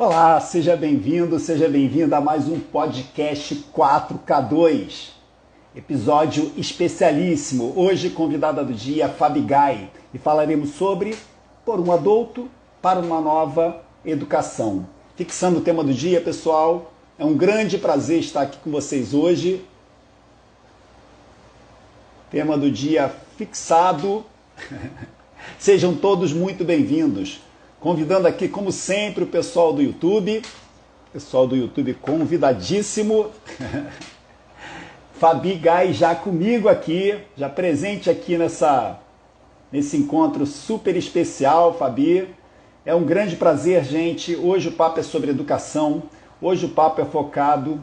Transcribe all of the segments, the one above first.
Olá, seja bem-vindo, seja bem-vinda a mais um podcast 4K2, episódio especialíssimo. Hoje, convidada do dia, Fabi Gai, e falaremos sobre Por um Adulto para uma Nova Educação. Fixando o tema do dia, pessoal, é um grande prazer estar aqui com vocês hoje. Tema do dia fixado. Sejam todos muito bem-vindos. Convidando aqui, como sempre, o pessoal do YouTube. Pessoal do YouTube convidadíssimo. Fabi Gai já comigo aqui, já presente aqui nesse encontro super especial, Fabi. É um grande prazer, gente. Hoje o papo é sobre educação. Hoje o papo é focado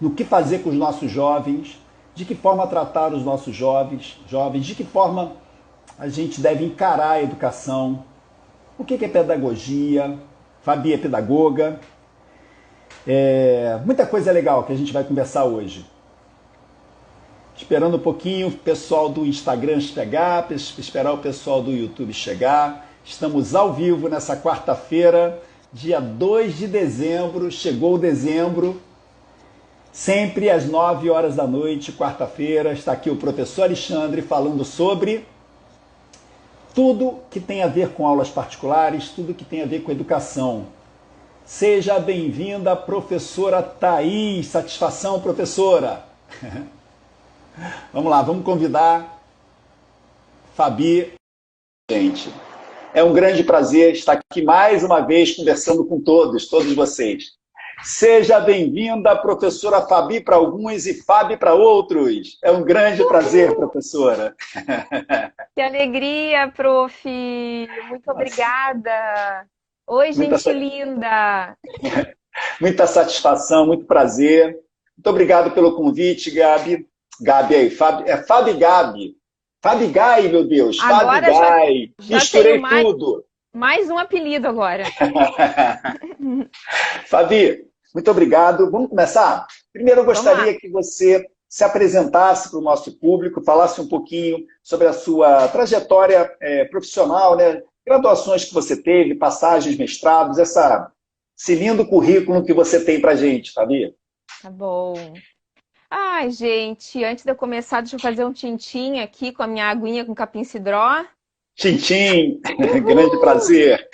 no que fazer com os nossos jovens, de que forma tratar os nossos jovens, de que forma a gente deve encarar a educação. O que é pedagogia? Fabi é pedagoga. Muita coisa legal que a gente vai conversar hoje. Esperando um pouquinho o pessoal do Instagram chegar, esperar o pessoal do YouTube chegar. Estamos ao vivo nessa quarta-feira, dia 2 de dezembro. Chegou o dezembro. Sempre às 9 horas da noite, quarta-feira, está aqui o professor Alexandre falando sobre tudo que tem a ver com aulas particulares, tudo que tem a ver com educação. Seja bem-vinda, professora Thaís. Satisfação, professora. Vamos lá, vamos convidar Fabi. Gente, é um grande prazer estar aqui mais uma vez conversando com todos vocês. Seja bem-vinda, professora Fabi para alguns e Fabi para outros. É um grande prazer, professora. Que alegria, prof! Muito obrigada! Oi, Muita, gente linda! muita satisfação, muito prazer. Muito obrigado pelo convite, Gabi. Gabi aí, Fabi Gabi. Fabi Gai, meu Deus, Fabi Agora Gai. já tenho Misturei tudo. mais um apelido agora. Fabi, muito obrigado. Vamos começar? Primeiro, eu Vamos lá. gostaria que você se apresentasse para o nosso público, falasse um pouquinho sobre a sua trajetória profissional, né? Graduações que você teve, passagens, mestrados, esse lindo currículo que você tem para a gente, Fabi. Tá bom. Ai, gente, antes de eu começar, deixa eu fazer um tintim aqui com a minha aguinha com capim-cidró. Tintim, grande Uhul! prazer.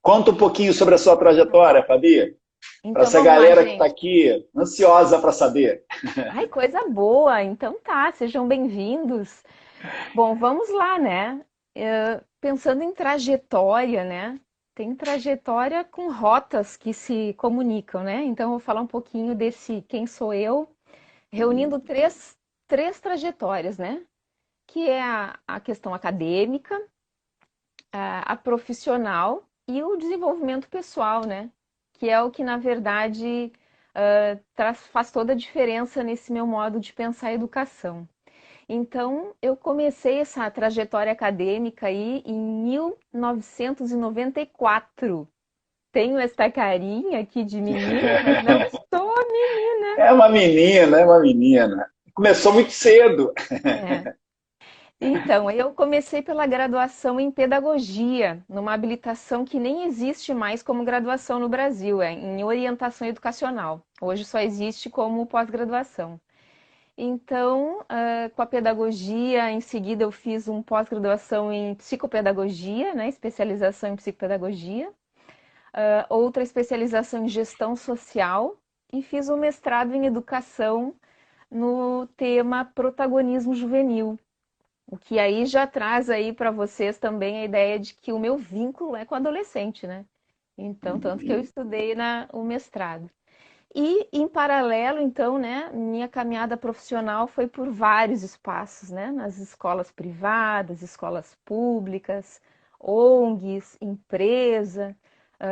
Conta um pouquinho sobre a sua trajetória, Fabi, para Então essa vamos lá, galera que está gente. aqui ansiosa para saber. Ai, coisa boa! Então tá, sejam bem-vindos. Bom, vamos lá, né? Pensando em trajetória, né? Tem trajetória com rotas que se comunicam, né? Então, eu vou falar um pouquinho desse quem sou eu, reunindo três trajetórias, né? Que é a questão acadêmica, a profissional e o desenvolvimento pessoal, né? Que é o que, na verdade, faz toda a diferença nesse meu modo de pensar a educação. Então, eu comecei essa trajetória acadêmica aí em 1994. Tenho esta carinha aqui de menina, mas não sou menina. É uma menina, é uma menina. Começou muito cedo. É. Então, eu comecei pela graduação em pedagogia, numa habilitação que nem existe mais como graduação no Brasil, é em orientação educacional. Hoje só existe como pós-graduação. Então, com a pedagogia, em seguida eu fiz um pós-graduação em psicopedagogia, né, especialização em psicopedagogia, outra especialização em gestão social e fiz um mestrado em educação no tema protagonismo juvenil, o que aí já traz aí para vocês também a ideia de que o meu vínculo é com o adolescente, né? Então, tanto que eu estudei o mestrado. E, em paralelo, então, né, minha caminhada profissional foi por vários espaços, né, nas escolas privadas, escolas públicas, ONGs, empresa,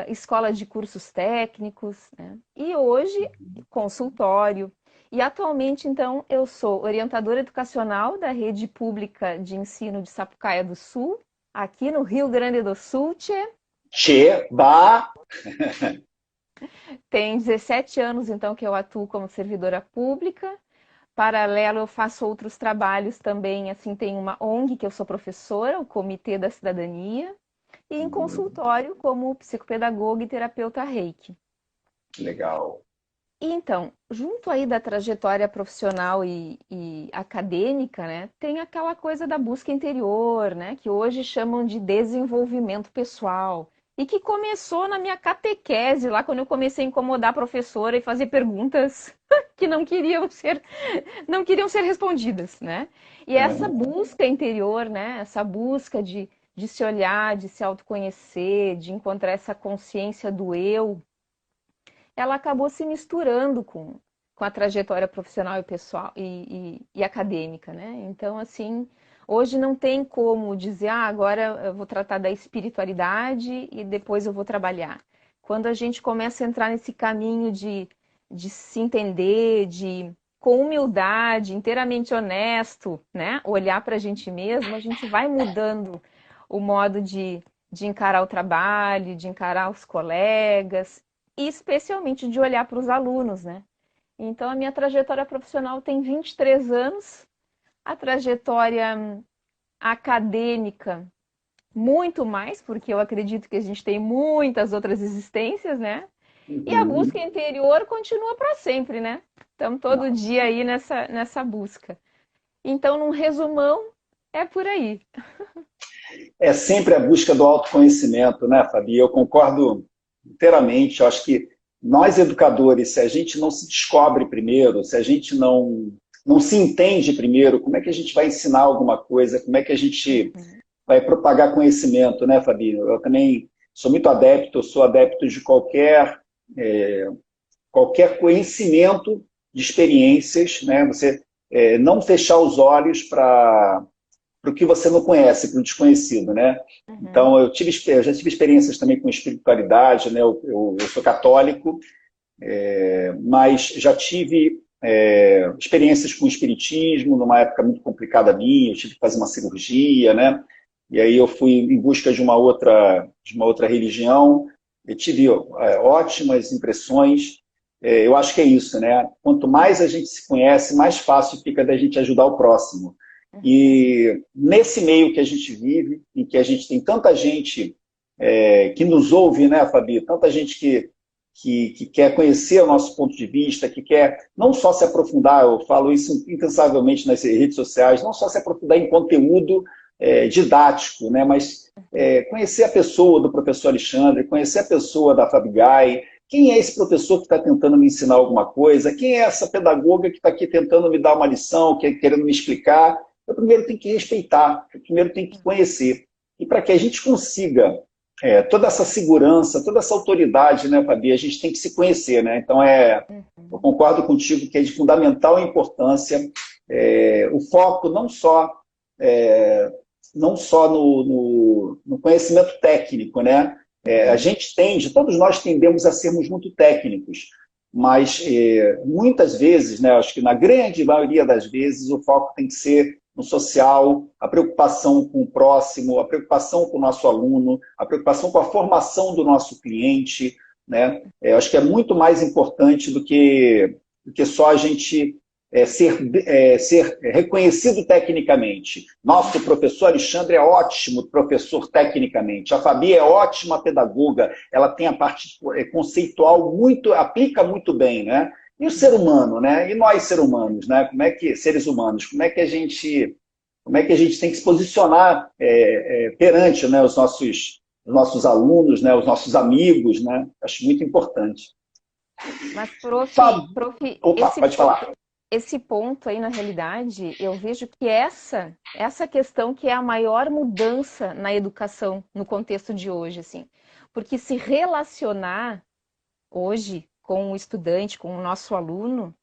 escola de cursos técnicos, né, e hoje, consultório. E atualmente, então, eu sou orientadora educacional da rede pública de ensino de Sapucaia do Sul, aqui no Rio Grande do Sul, tchê. Che, ba. Tem 17 anos, então, que eu atuo como servidora pública. Paralelo, eu faço outros trabalhos também, assim, tem uma ONG que eu sou professora, o Comitê da Cidadania, e em consultório como psicopedagoga e terapeuta Reiki. Legal. Então, junto aí da trajetória profissional e acadêmica, né, tem aquela coisa da busca interior, né, que hoje chamam de desenvolvimento pessoal, e que começou na minha catequese, lá quando eu comecei a incomodar a professora e fazer perguntas que não queriam ser respondidas, né? E essa É, busca interior, né, essa busca de se olhar, de se autoconhecer, de encontrar essa consciência do eu, ela acabou se misturando com a trajetória profissional e pessoal e acadêmica, né? Então, assim, hoje não tem como dizer, agora eu vou tratar da espiritualidade e depois eu vou trabalhar. Quando a gente começa a entrar nesse caminho de se entender, de com humildade, inteiramente honesto, né? Olhar para a gente mesmo, a gente vai mudando o modo de encarar o trabalho, de encarar os colegas e especialmente de olhar para os alunos, né? Então, a minha trajetória profissional tem 23 anos, a trajetória acadêmica muito mais, porque eu acredito que a gente tem muitas outras existências, né? E a busca uhum. interior continua para sempre, né? Estamos todo dia aí nessa busca. Então, num resumão, é por aí. É sempre a busca do autoconhecimento, né, Fabi? Eu concordo inteiramente. Eu acho que nós, educadores, se a gente não se descobre primeiro, se a gente não se entende primeiro, como é que a gente vai ensinar alguma coisa? Como é que a gente Uhum, vai propagar conhecimento, né, Fabi? Eu também sou muito adepto, eu sou adepto de qualquer conhecimento de experiências, né? Você não fechar os olhos para o que você não conhece, para o desconhecido, né? uhum, Então, eu já tive experiências também com espiritualidade, né? Eu sou católico, mas já tive experiências com espiritismo, numa época muito complicada minha, eu tive que fazer uma cirurgia, né? E aí eu fui em busca de uma outra religião, eu tive ótimas impressões. Eu acho que é isso, né? Quanto mais a gente se conhece, mais fácil fica da gente ajudar o próximo. uhum, E nesse meio que a gente vive, em que a gente tem tanta gente que nos ouve, né, Fabi? Tanta gente que quer conhecer o nosso ponto de vista, que quer não só se aprofundar, eu falo isso incansavelmente nas redes sociais, não só se aprofundar em conteúdo didático, né, mas conhecer a pessoa do professor Alexandre, conhecer a pessoa da Fabi Gai, quem é esse professor que está tentando me ensinar alguma coisa, quem é essa pedagoga que está aqui tentando me dar uma lição, querendo me explicar. Eu primeiro tenho que respeitar, eu primeiro tenho que conhecer. E para que a gente consiga toda essa segurança, toda essa autoridade, né, Fabi, a gente tem que se conhecer, né? Então, eu uhum. concordo contigo que é de fundamental importância o foco é, não só no conhecimento técnico, né? A Uhum. gente todos nós tendemos a sermos muito técnicos, mas muitas vezes, né, acho que na grande maioria das vezes, o foco tem que ser no social, a preocupação com o próximo, a preocupação com o nosso aluno, a preocupação com a formação do nosso cliente, né? Acho que é muito mais importante do que só a gente ser reconhecido tecnicamente. Nosso professor Alexandre é ótimo professor tecnicamente, a Fabi é ótima pedagoga, ela tem a parte conceitual aplica muito bem, né? E o ser humano, né? E nós, seres humanos, né? Seres humanos, como é que a gente tem que se posicionar perante, né, os nossos alunos, né, os nossos amigos, né? Acho muito importante. Mas, Fábio, prof, opa, pode falar. esse ponto aí, na realidade, eu vejo que essa questão que é a maior mudança na educação no contexto de hoje, assim. Porque se relacionar hoje com o estudante, com o nosso aluno,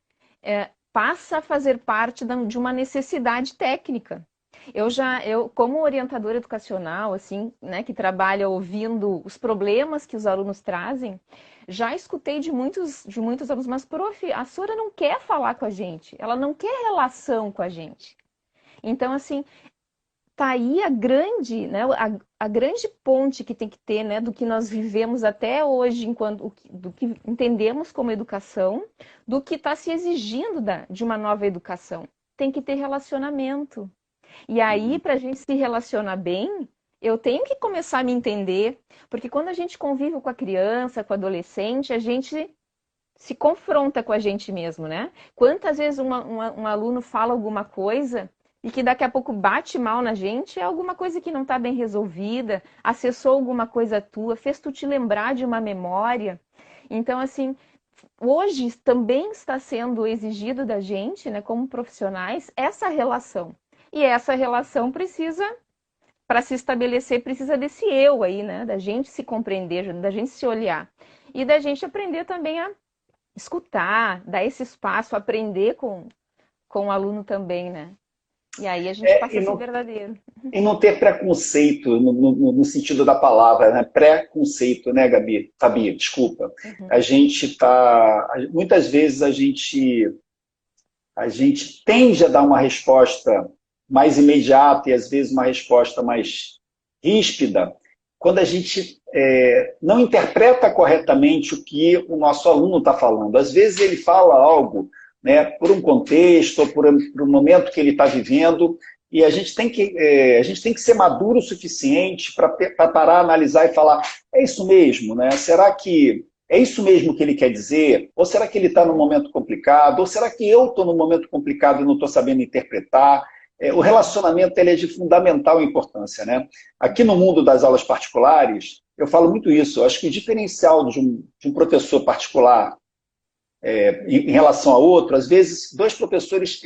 passa a fazer parte de uma necessidade técnica. Eu como orientadora educacional, assim, né, que trabalha ouvindo os problemas que os alunos trazem, já escutei de muitos alunos, mas, prof, a senhora não quer falar com a gente, ela não quer relação com a gente. Então, assim, tá aí a grande, né, a grande ponte que tem que ter, né, do que nós vivemos até hoje, do que entendemos como educação, do que está se exigindo de uma nova educação. Tem que ter relacionamento. E aí, para a gente se relacionar bem, Eu tenho que começar a me entender, porque quando a gente convive com a criança, com o adolescente, a gente se confronta com a gente mesmo, né? Quantas vezes um aluno fala alguma coisa e que daqui a pouco bate mal na gente, é alguma coisa que não está bem resolvida, acessou alguma coisa tua, fez tu te lembrar de uma memória. Então, assim, hoje também está sendo exigido da gente, né, como profissionais, essa relação. E essa relação precisa, para se estabelecer, precisa desse eu aí, né? Da gente se compreender, da gente se olhar. E da gente aprender também a escutar, dar esse espaço, aprender com o aluno também, né? E aí a gente É, passa a ser verdadeiro. e não ter preconceito no sentido da palavra, né? Preconceito, né, Gabi? Fabi, desculpa. Uhum. A gente está. Muitas vezes a gente tende a dar uma resposta mais imediata e às vezes uma resposta mais ríspida, quando a gente não interpreta corretamente o que o nosso aluno está falando. Às vezes ele fala algo, né, por um contexto, ou por um momento que ele está vivendo, e a gente tem que ser maduro o suficiente para parar, analisar e falar, é isso mesmo, né? Será que é isso mesmo que ele quer dizer? Ou será que ele está num momento complicado? Ou será que eu estou num momento complicado e não estou sabendo interpretar? O relacionamento ele é de fundamental importância, né? Aqui no mundo das aulas particulares, eu falo muito isso. Eu acho que o diferencial de um professor particular em relação a outro, às vezes, dois professores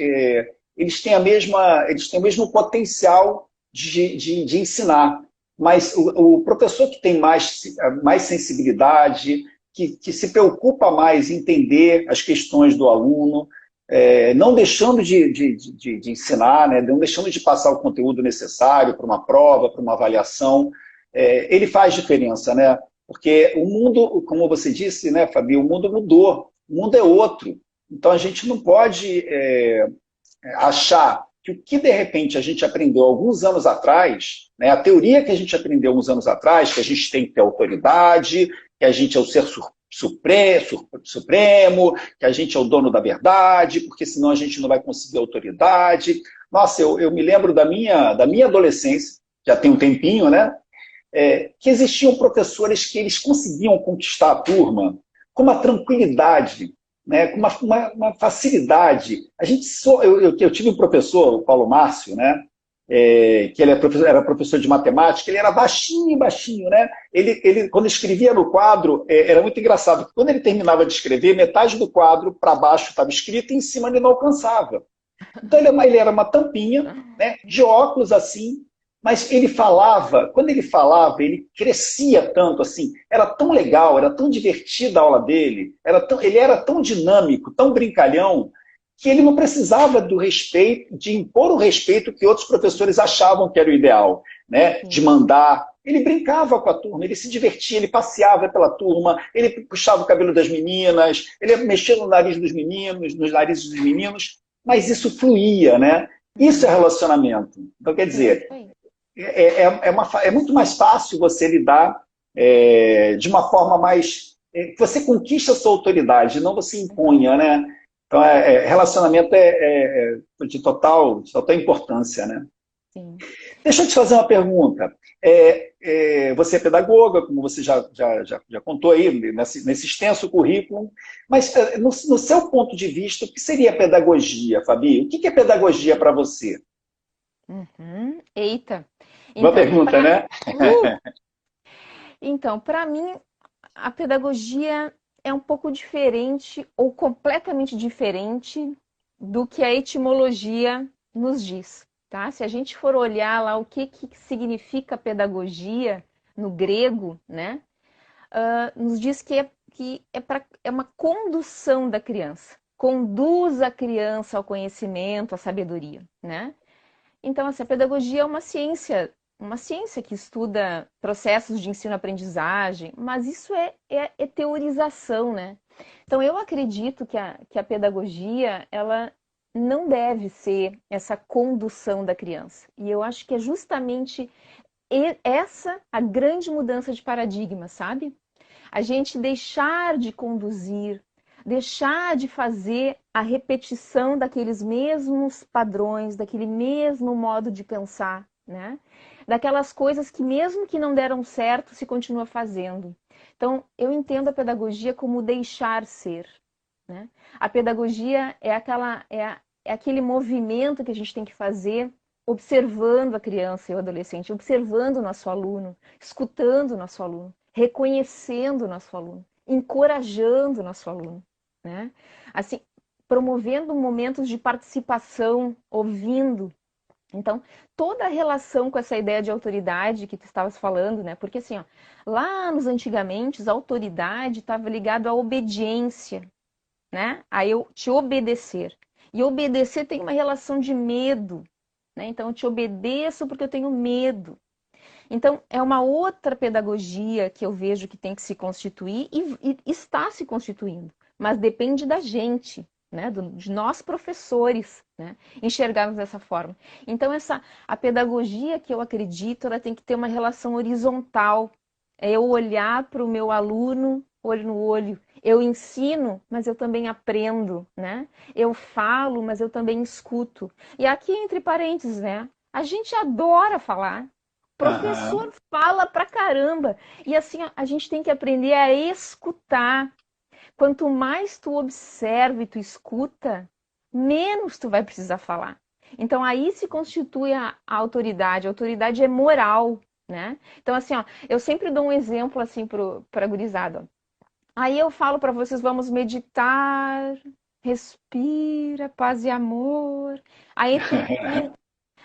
eles têm o mesmo potencial de ensinar, mas o professor que tem mais sensibilidade, que se preocupa mais em entender as questões do aluno, não deixando de ensinar, né, não deixando de passar o conteúdo necessário para uma prova, para uma avaliação, ele faz diferença, né? Porque o mundo, como você disse, né, Fabi, o mundo mudou, o mundo é outro. Então a gente não pode achar que o que de repente a gente aprendeu alguns anos atrás, né, a teoria que a gente aprendeu alguns anos atrás, que a gente tem que ter autoridade, que a gente é o ser supremo, que a gente é o dono da verdade, porque senão a gente não vai conseguir autoridade. Nossa, eu me lembro da minha adolescência, já tem um tempinho, né? Que existiam professores que eles conseguiam conquistar a turma com uma tranquilidade, né, com uma facilidade. Eu tive um professor, o Paulo Márcio, né, que ele era professor de matemática, ele era baixinho, baixinho, né? Quando escrevia no quadro, era muito engraçado, porque quando ele terminava de escrever, metade do quadro para baixo estava escrito e em cima ele não alcançava. Então ele era uma tampinha, né, de óculos assim, mas quando ele falava, ele crescia tanto assim, era tão legal, era tão divertida a aula dele, ele era tão dinâmico, tão brincalhão, que ele não precisava do respeito, de impor o respeito que outros professores achavam que era o ideal, né? De mandar. Ele brincava com a turma, ele se divertia, ele passeava pela turma, ele puxava o cabelo das meninas, ele mexia no nariz dos meninos, nos narizes dos meninos, mas isso fluía, né? Isso é relacionamento. Então, quer dizer, é muito mais fácil você lidar de uma forma mais. Você conquista a sua autoridade, não você imponha, né? Então, relacionamento é de total importância, né? Sim. Deixa eu te fazer uma pergunta. Você é pedagoga, como você já contou aí, nesse extenso currículo, mas no seu ponto de vista, o que seria pedagogia, Fabi? O que é pedagogia para você? Uhum. Eita. Boa Então, pergunta, né? para mim, a pedagogia é um pouco diferente ou completamente diferente do que a etimologia nos diz, tá? Se a gente for olhar lá o que significa pedagogia no grego, né? Nos diz é uma condução da criança. Conduz a criança ao conhecimento, à sabedoria, né? Então, assim, a pedagogia é uma ciência que estuda processos de ensino-aprendizagem, mas isso é teorização, né? Então, eu acredito que a pedagogia, ela não deve ser essa condução da criança. E eu acho que é justamente essa a grande mudança de paradigma, sabe? A gente deixar de conduzir, deixar de fazer a repetição daqueles mesmos padrões, daquele mesmo modo de pensar, né? daquelas coisas que mesmo que não deram certo, se continua fazendo. Então, eu entendo a pedagogia como deixar ser, né? A pedagogia é aquele movimento que a gente tem que fazer observando a criança e o adolescente, observando o nosso aluno, escutando o nosso aluno, reconhecendo o nosso aluno, encorajando o nosso aluno, né? Assim, promovendo momentos de participação, ouvindo. Então, toda a relação com essa ideia de autoridade que tu estavas falando, né? Porque assim, ó, lá nos antigamente, a autoridade estava ligada à obediência, né? A eu te obedecer. E obedecer tem uma relação de medo, né? Então, eu te obedeço porque eu tenho medo. Então, é uma outra pedagogia que eu vejo que tem que se constituir e está se constituindo. Mas depende da gente, né? De nós professores, né? Enxergarmos dessa forma. Então, a pedagogia que eu acredito, ela tem que ter uma relação horizontal. É eu olhar para o meu aluno, olho no olho. Eu ensino, mas eu também aprendo, né? Eu falo, mas eu também escuto. E aqui, entre parênteses, né? A gente adora falar. Aham. Professor fala pra caramba. E assim, a gente tem que aprender a escutar. Quanto mais tu observa e tu escuta, menos tu vai precisar falar. Então aí se constitui a autoridade. A autoridade é moral, né? Então assim, ó, eu sempre dou um exemplo assim para gurizada. Aí eu falo para vocês, vamos meditar, respira, paz e amor. Aí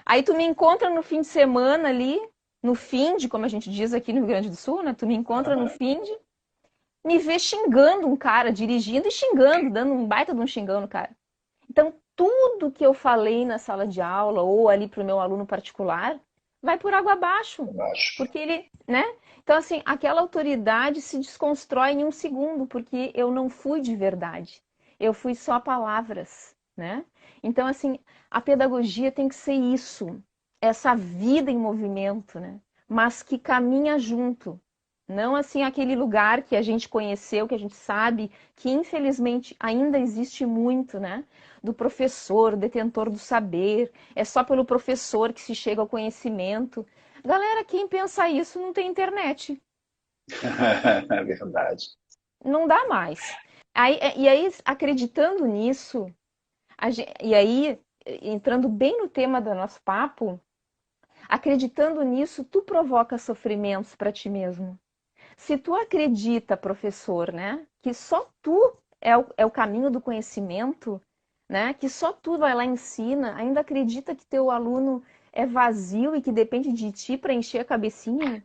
aí tu me encontra no fim de semana ali, no fim de, como a gente diz aqui no Rio Grande do Sul, né? Tu me encontra no fim de, me vê xingando um cara, dirigindo e xingando, dando um baita de um xingão no cara. Então, tudo que eu falei na sala de aula ou ali para o meu aluno particular vai por água abaixo. Eu acho. Porque ele, né? Então, assim, aquela autoridade se desconstrói em um segundo, porque eu não fui de verdade. Eu fui só palavras, né? Então, assim, a pedagogia tem que ser isso, essa vida em movimento, né? Mas que caminha junto. Não assim aquele lugar que a gente conheceu, que a gente sabe que infelizmente ainda existe muito, né? Do professor, detentor do saber. É só pelo professor que se chega ao conhecimento. Galera, quem pensa isso não tem internet. É verdade. Não dá mais. E aí, acreditando nisso, e aí, entrando bem no tema do nosso papo, acreditando nisso, tu provoca sofrimentos para ti mesmo. Se tu acredita, professor, né, que só tu é o caminho do conhecimento, né, que só tu vai lá e ensina, ainda acredita que teu aluno é vazio e que depende de ti para encher a cabecinha,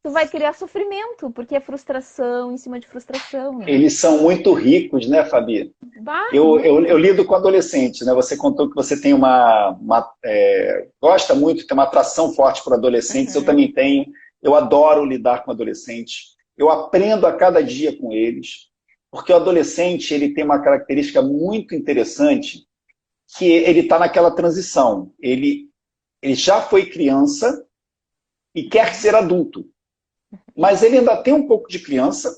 tu vai criar sofrimento, porque é frustração em cima de frustração, né? Eles são muito ricos, né, Fabi? Bah, Eu muito. lido com adolescentes, né? Você contou que você tem gosta muito, tem uma atração forte por adolescentes, eu Uhum. também tenho. Eu adoro lidar com adolescentes. Eu aprendo a cada dia com eles, porque o adolescente ele tem uma característica muito interessante, que ele está naquela transição. Ele já foi criança e quer ser adulto, mas ele ainda tem um pouco de criança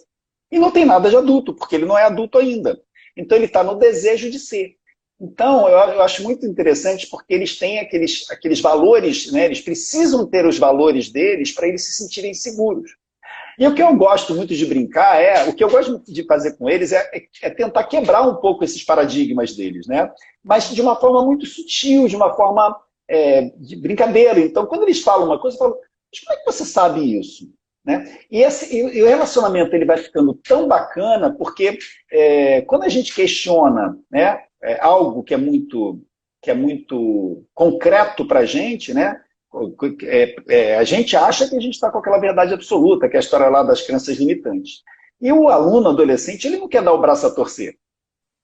e não tem nada de adulto, porque ele não é adulto ainda. Então ele está no desejo de ser. Então eu acho muito interessante porque eles têm aqueles valores, né? Eles precisam ter os valores deles para eles se sentirem seguros. E o que eu gosto muito de brincar o que eu gosto muito de fazer com eles é tentar quebrar um pouco esses paradigmas deles, né? Mas de uma forma muito sutil, de uma forma de brincadeira. Então, quando eles falam uma coisa, eu falo, mas como é que você sabe isso? Né? E o relacionamento ele vai ficando tão bacana porque quando a gente questiona, né, algo que é muito concreto para a gente, né, a gente acha que a gente está com aquela verdade absoluta, que é a história lá das crenças limitantes. E o aluno adolescente, ele não quer dar o braço a torcer.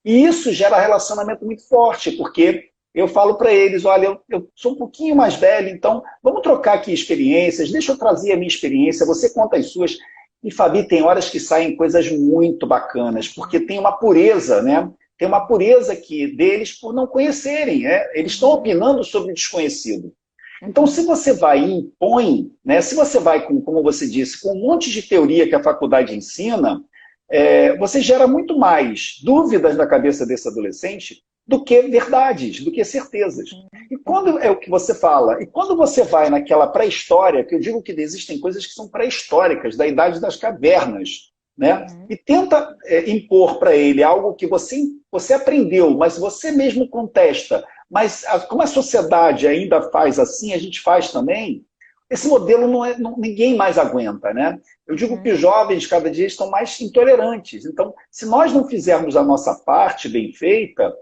E isso gera relacionamento muito forte, porque eu falo para eles, olha, eu sou um pouquinho mais velho, então vamos trocar aqui experiências, deixa eu trazer a minha experiência, você conta as suas. E, Fabi, tem horas que saem coisas muito bacanas, porque tem uma pureza, né? Tem uma pureza deles por não conhecerem, né? Eles estão opinando sobre o desconhecido. Então, se você vai e impõe, né, se você vai, como você disse, com um monte de teoria que a faculdade ensina, você gera muito mais dúvidas na cabeça desse adolescente do que verdades, do que certezas. E quando é o que você fala, e quando você vai naquela pré-história, que eu digo que existem coisas que são pré-históricas, da idade das cavernas, né? Uhum. E tenta impor para ele algo que você aprendeu, mas você mesmo contesta, mas como a sociedade ainda faz assim, a gente faz também, esse modelo ninguém mais aguenta, né? Eu digo que Uhum. os jovens cada dia estão mais intolerantes. Então, se nós não fizermos a nossa parte bem feita,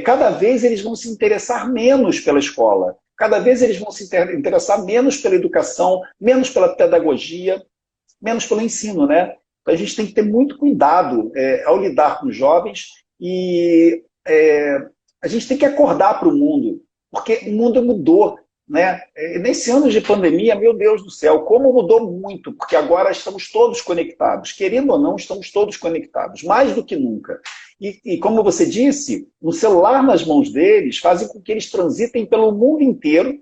cada vez eles vão se interessar menos pela escola, cada vez eles vão se interessar menos pela educação, menos pela pedagogia, menos pelo ensino, né? Então a gente tem que ter muito cuidado ao lidar com os jovens e a gente tem que acordar para o mundo, porque o mundo mudou, né? Nesse ano de pandemia, meu Deus do céu, como mudou muito, porque agora estamos todos conectados, querendo ou não, estamos todos conectados, mais do que nunca. E como você disse, um celular nas mãos deles fazem com que eles transitem pelo mundo inteiro,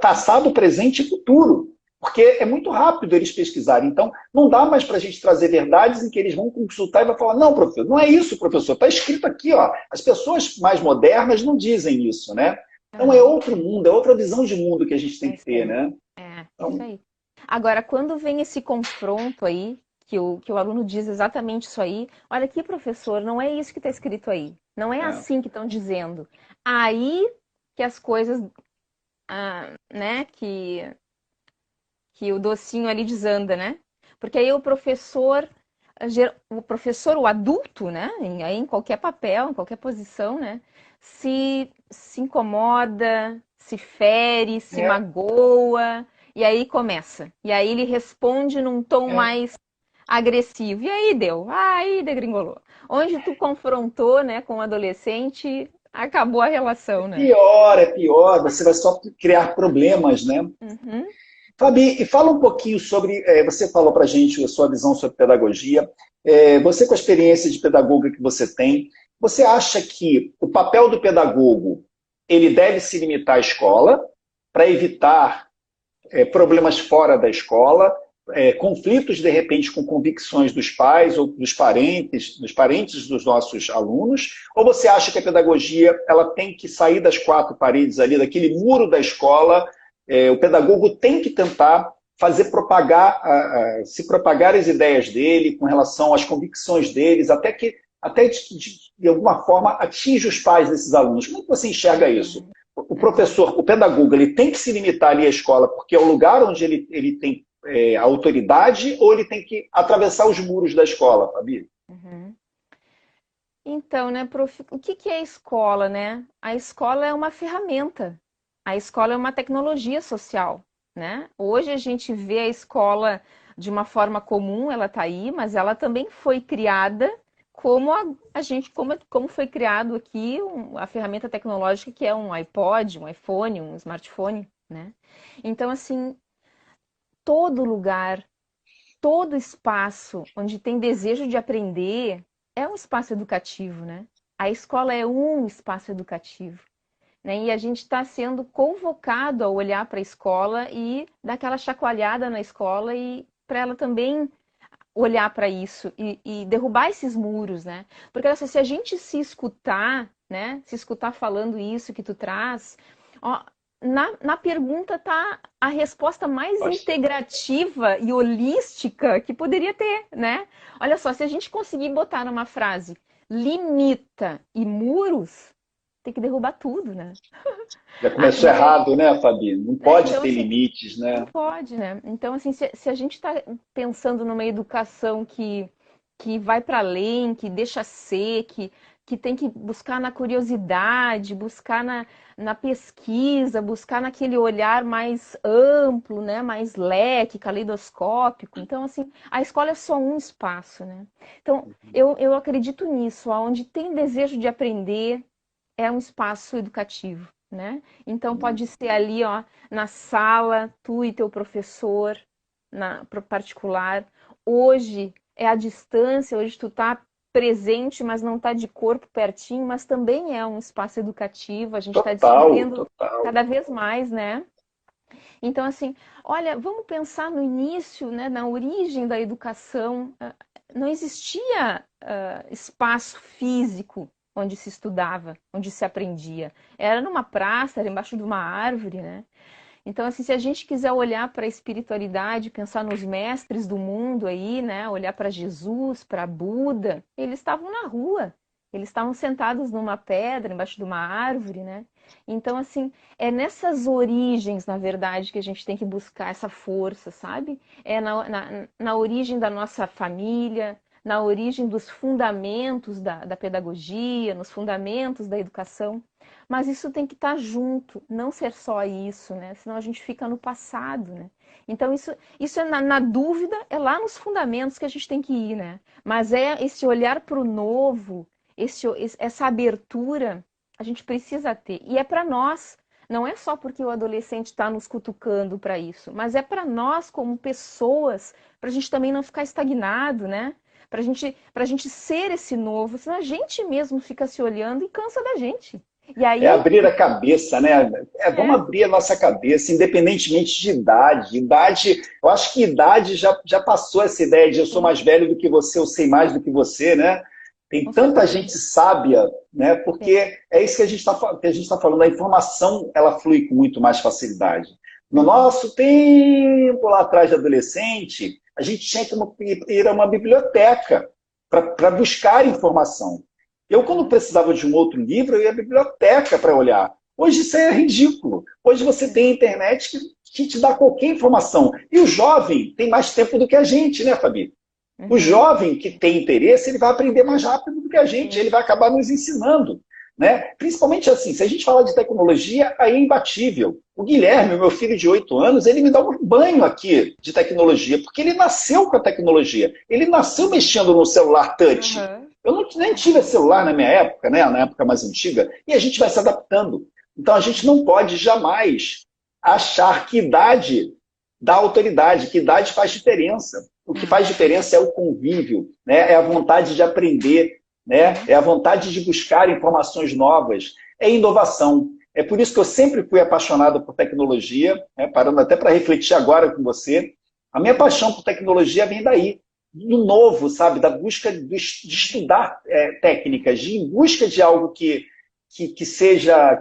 passado, presente e futuro. Porque é muito rápido eles pesquisarem. Então, não dá mais para a gente trazer verdades em que eles vão consultar e vão falar, não, professor, não é isso, professor, está escrito aqui, ó. As pessoas mais modernas não dizem isso, né? Então é Aham. outro mundo, é outra visão de mundo que a gente tem É que isso ter, aí. né? É isso Então, aí. Agora, quando vem esse confronto aí, que o aluno diz exatamente isso aí, olha aqui, professor, não é isso que está escrito aí. Não é é, assim que estão dizendo. Aí que as coisas, né, que o docinho ali desanda, né? Porque aí o adulto, né, aí em qualquer papel, em qualquer posição, né, se incomoda, se fere, se é, magoa, e aí começa. E aí ele responde num tom é. mais agressivo. E aí deu, aí degringolou. Onde tu confrontou, né, com o adolescente, acabou a relação, né? É pior, você vai só criar problemas, né? Uhum. Fabi, e fala um pouquinho sobre, você falou para a gente a sua visão sobre pedagogia, você com a experiência de pedagoga que você tem, você acha que o papel do pedagogo, ele deve se limitar à escola para evitar problemas fora da escola, conflitos, de repente, com convicções dos pais ou dos parentes dos nossos alunos? Ou você acha que a pedagogia ela tem que sair das quatro paredes ali, daquele muro da escola, o pedagogo tem que tentar fazer se propagar as ideias dele com relação às convicções deles, até de alguma forma atinge os pais desses alunos. Como é que você enxerga isso? Uhum. O Uhum. professor, o pedagogo, ele tem que se limitar ali à escola porque é o lugar onde ele tem a autoridade ou ele tem que atravessar os muros da escola, Fabi? Uhum. Então, né, prof, o que que é a escola, né? A escola é uma ferramenta. A escola é uma tecnologia social, né? Hoje a gente vê a escola de uma forma comum, ela está aí, mas ela também foi criada como a gente, como foi criado aqui a ferramenta tecnológica que é um iPod, um iPhone, um smartphone, né? Então, assim, todo lugar, todo espaço onde tem desejo de aprender é um espaço educativo, né? A escola é um espaço educativo, né? E a gente está sendo convocado a olhar para a escola e dar aquela chacoalhada na escola e para ela também olhar para isso e derrubar esses muros, né? Porque olha só, se a gente se escutar, né? Se escutar falando isso que tu traz, ó, na pergunta tá a resposta mais integrativa e holística que poderia ter, né? Olha só, se a gente conseguir botar numa frase limita e muros, tem que derrubar tudo, né? Já começou Então, errado, né, Fabi? Não pode então ter assim, limites, não né? pode, né? Então, assim, se a gente está pensando numa educação que vai para além, que deixa ser, que tem que buscar na curiosidade, buscar na pesquisa, buscar naquele olhar mais amplo, né? Mais leque, caleidoscópico. Então, assim, a escola é só um espaço, né? Então, eu acredito nisso, onde tem desejo de aprender, é um espaço educativo, né? Então pode ser ali, ó, na sala, tu e teu professor, pro particular. Hoje é a distância, hoje tu tá presente, mas não tá de corpo pertinho, mas também é um espaço educativo. A gente está Total, descobrindo total. cada vez mais, né? Então, assim, olha, vamos pensar no início, né, na origem da educação. Não existia espaço físico onde se estudava, onde se aprendia. Era numa praça, era embaixo de uma árvore, né? Então, assim, se a gente quiser olhar para a espiritualidade, pensar nos mestres do mundo aí, né? Olhar para Jesus, para Buda, eles estavam na rua. Eles estavam sentados numa pedra, embaixo de uma árvore, né? Então, assim, é nessas origens, na verdade, que a gente tem que buscar essa força, sabe? É na origem da nossa família, na origem dos fundamentos da pedagogia, nos fundamentos da educação. Mas isso tem que estar junto, não ser só isso, né? Senão a gente fica no passado, né? Então, isso é na dúvida, é lá nos fundamentos que a gente tem que ir, né? Mas é esse olhar para o novo, essa abertura, a gente precisa ter. E é para nós, não é só porque o adolescente está nos cutucando para isso, mas é para nós como pessoas, para a gente também não ficar estagnado, né? Para gente ser esse novo, senão a gente mesmo fica se olhando e cansa da gente. E É aí, abrir a cabeça, né? Vamos é, abrir a nossa cabeça, independentemente de idade. Idade, eu acho que idade já passou essa ideia de eu sou sim, mais velho do que você, eu sei mais do que você, né? Tem com tanta certeza. gente sábia, né? Sim. Porque é isso que a gente está falando. A informação ela flui com muito mais facilidade. No Uhum. nosso tempo, lá atrás de adolescente, a gente tinha que ir a uma biblioteca para buscar informação. Eu, quando Uhum. precisava de um outro livro, eu ia à biblioteca para olhar. Hoje isso é ridículo. Hoje você tem a internet que te dá qualquer informação. E o jovem tem mais tempo do que a gente, né, Fabi? O Uhum. jovem que tem interesse, ele vai aprender mais rápido do que a gente, Sim. ele vai acabar nos ensinando. Né? Principalmente assim, se a gente falar de tecnologia, aí é imbatível. O Guilherme, meu filho de 8 anos, ele me dá um banho aqui de tecnologia, porque ele nasceu com a tecnologia. Ele nasceu mexendo no celular touch. Uhum. Eu não, nem tive celular na minha época, né? Na época mais antiga, e a gente vai se adaptando. Então a gente não pode jamais achar que idade dá autoridade, que idade faz diferença. O que faz diferença é o convívio, né? É a vontade de aprender, né? Uhum. É a vontade de buscar informações novas, é inovação. É por isso que eu sempre fui apaixonado por tecnologia, né? Parando até para refletir agora com você. A minha paixão por tecnologia vem daí, do novo, sabe? Da busca de estudar técnicas, de em busca de algo que seja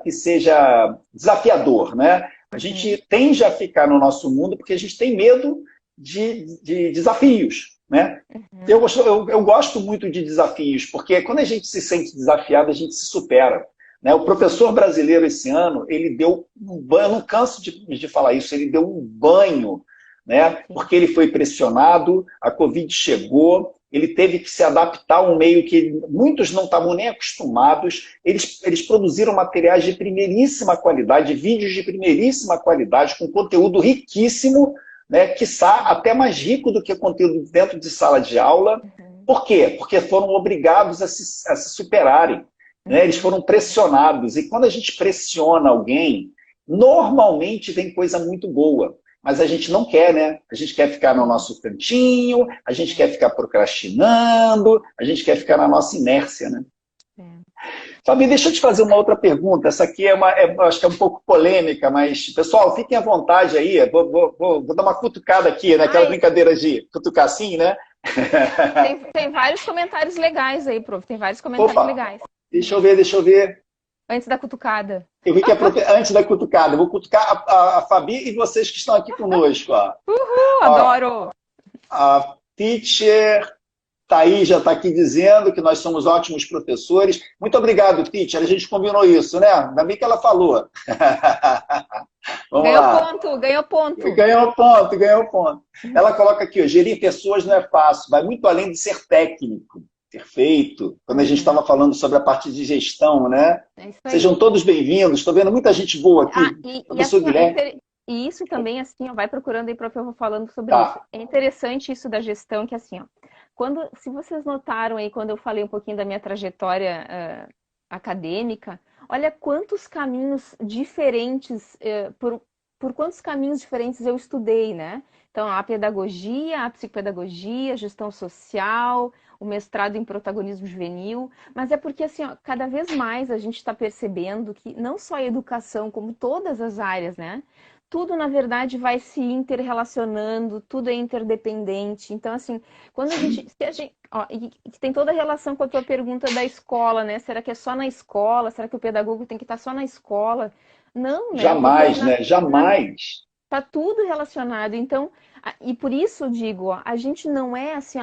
desafiador, né? A Uhum. gente tende a ficar no nosso mundo porque a gente tem medo de desafios, né? Uhum. Eu gosto muito de desafios, porque quando a gente se sente desafiado, a gente se supera. Né? O professor brasileiro esse ano, ele deu um banho, eu não canso de falar isso, ele deu um banho, né? Sim. Porque ele foi pressionado, a Covid chegou, ele teve que se adaptar a um meio que muitos não estavam nem acostumados. Eles produziram materiais de primeiríssima qualidade, vídeos de primeiríssima qualidade, com conteúdo riquíssimo, né, quiçá até mais rico do que conteúdo dentro de sala de aula. Uhum. Por quê? Porque foram obrigados a se superarem. Né? Eles Uhum. foram pressionados. E quando a gente pressiona alguém, normalmente vem coisa muito boa. Mas a gente não quer, né? A gente quer ficar no Sim. nosso cantinho, a gente É. quer ficar procrastinando, a gente quer ficar na nossa inércia, né? É. Fabi, deixa eu te fazer uma outra pergunta. Essa aqui acho que é um pouco polêmica, mas, pessoal, fiquem à vontade aí. Vou dar uma cutucada aqui, né? Aquela Ai, brincadeira de cutucar assim, né? tem vários comentários legais aí, prof. Tem vários comentários Opa, legais. deixa eu ver. Antes da cutucada. Eu vi que antes da cutucada. Eu vou cutucar a Fabi e vocês que estão aqui conosco. Ó. Ó, Adoro! a teacher Thaís já está aqui dizendo que nós somos ótimos professores. Muito obrigado, teacher. A gente combinou isso, né? Ainda bem que ela falou. Vamos Ganhou lá. ponto, ganhou ponto. Ganhou ponto, ganhou ponto. Ela coloca aqui, ó, gerir pessoas não é fácil, vai muito além de ser técnico. Perfeito. Quando a gente Uhum. estava falando sobre a parte de gestão, né? É isso aí. Sejam todos bem-vindos. Estou vendo muita gente boa Ah, aqui. e Professor assim, ó, Guilherme. e isso também, assim, ó, vai procurando aí, prof, eu vou falando sobre isso. Tá. É interessante isso da gestão, que assim, ó, se vocês notaram aí, quando eu falei um pouquinho da minha trajetória acadêmica, olha quantos caminhos diferentes, por quantos caminhos diferentes eu estudei, né? Então, a pedagogia, a psicopedagogia, a gestão social, o mestrado em protagonismo juvenil, mas é porque, assim, ó, cada vez mais a gente está percebendo que não só a educação, como todas as áreas, né? tudo na verdade vai se interrelacionando, tudo é interdependente. Então, assim, quando a gente, se a gente, ó, e tem toda a relação com a tua pergunta da escola, né? Será que é só na escola? Será que o pedagogo tem que estar só na escola? Não, né? Porque Jamais, né? Jamais. tá tudo relacionado. Então, e por isso eu digo, ó, a gente não é assim,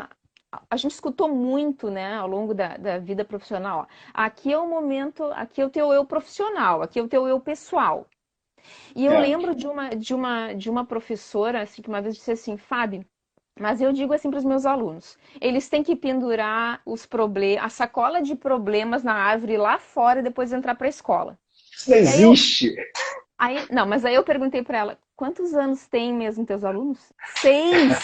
a gente escutou muito, né, ao longo da vida profissional. Ó, aqui é o momento, aqui é o teu eu profissional, aqui é o teu eu pessoal. E eu É. lembro de uma professora assim, que uma vez disse assim, Fábio, mas eu digo assim para os meus alunos, eles têm que pendurar os problemas, a sacola de problemas na árvore lá fora e depois entrar para a escola. Isso não E existe. não, mas aí eu perguntei para ela, quantos anos tem mesmo teus alunos? 6.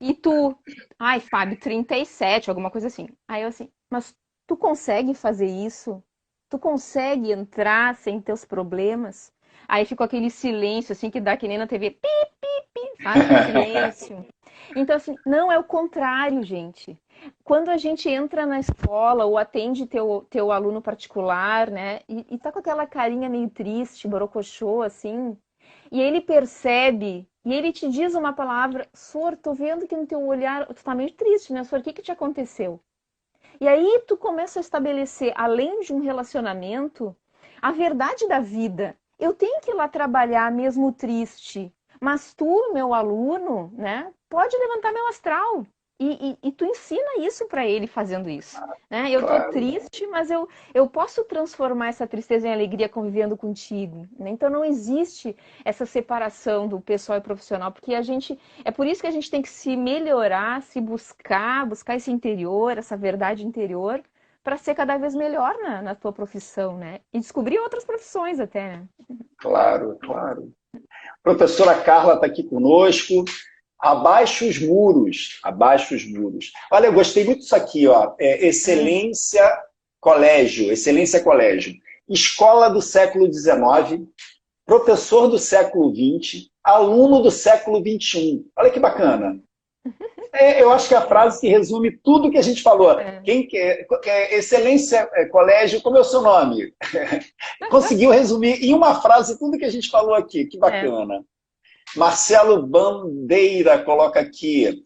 E tu? Ai, Fábio, 37, alguma coisa assim. Aí eu assim, mas tu consegue fazer isso? Tu consegue entrar sem teus problemas? Aí ficou aquele silêncio, assim, que dá que nem na TV, pi, sabe? Silêncio. Então, assim, não é o contrário, gente. Quando a gente entra na escola ou atende teu aluno particular, né, e tá com aquela carinha meio triste, borocochô, assim, e ele percebe, e ele te diz uma palavra, Sor, tô vendo que no teu olhar, tu tá meio triste, né, Sor, o que que te aconteceu? E aí tu começa a estabelecer, além de um relacionamento, a verdade da vida. Eu tenho que ir lá trabalhar mesmo triste, mas tu, meu aluno, né, pode levantar meu astral. E tu ensina isso para ele fazendo isso. Né? Eu tô Claro. triste, mas eu posso transformar essa tristeza em alegria convivendo contigo. Né? Então não existe essa separação do pessoal e profissional, porque a gente é por isso que a gente tem que se melhorar, se buscar esse interior, essa verdade interior, para ser cada vez melhor na tua profissão, né? E descobrir outras profissões até, né? Claro, claro. Professora Carla está aqui conosco. Abaixo os muros, abaixo os muros. Olha, eu gostei muito disso aqui, ó. Excelência Colégio, Excelência Colégio. Escola do século XIX, professor do século XX, aluno do século XXI. Olha que bacana. Eu acho que é a frase que resume tudo que a gente falou. É. Quem quer, Excelência Colégio, como é o seu nome? Conseguiu resumir em uma frase tudo que a gente falou aqui. Que É. bacana. Marcelo Bandeira coloca aqui,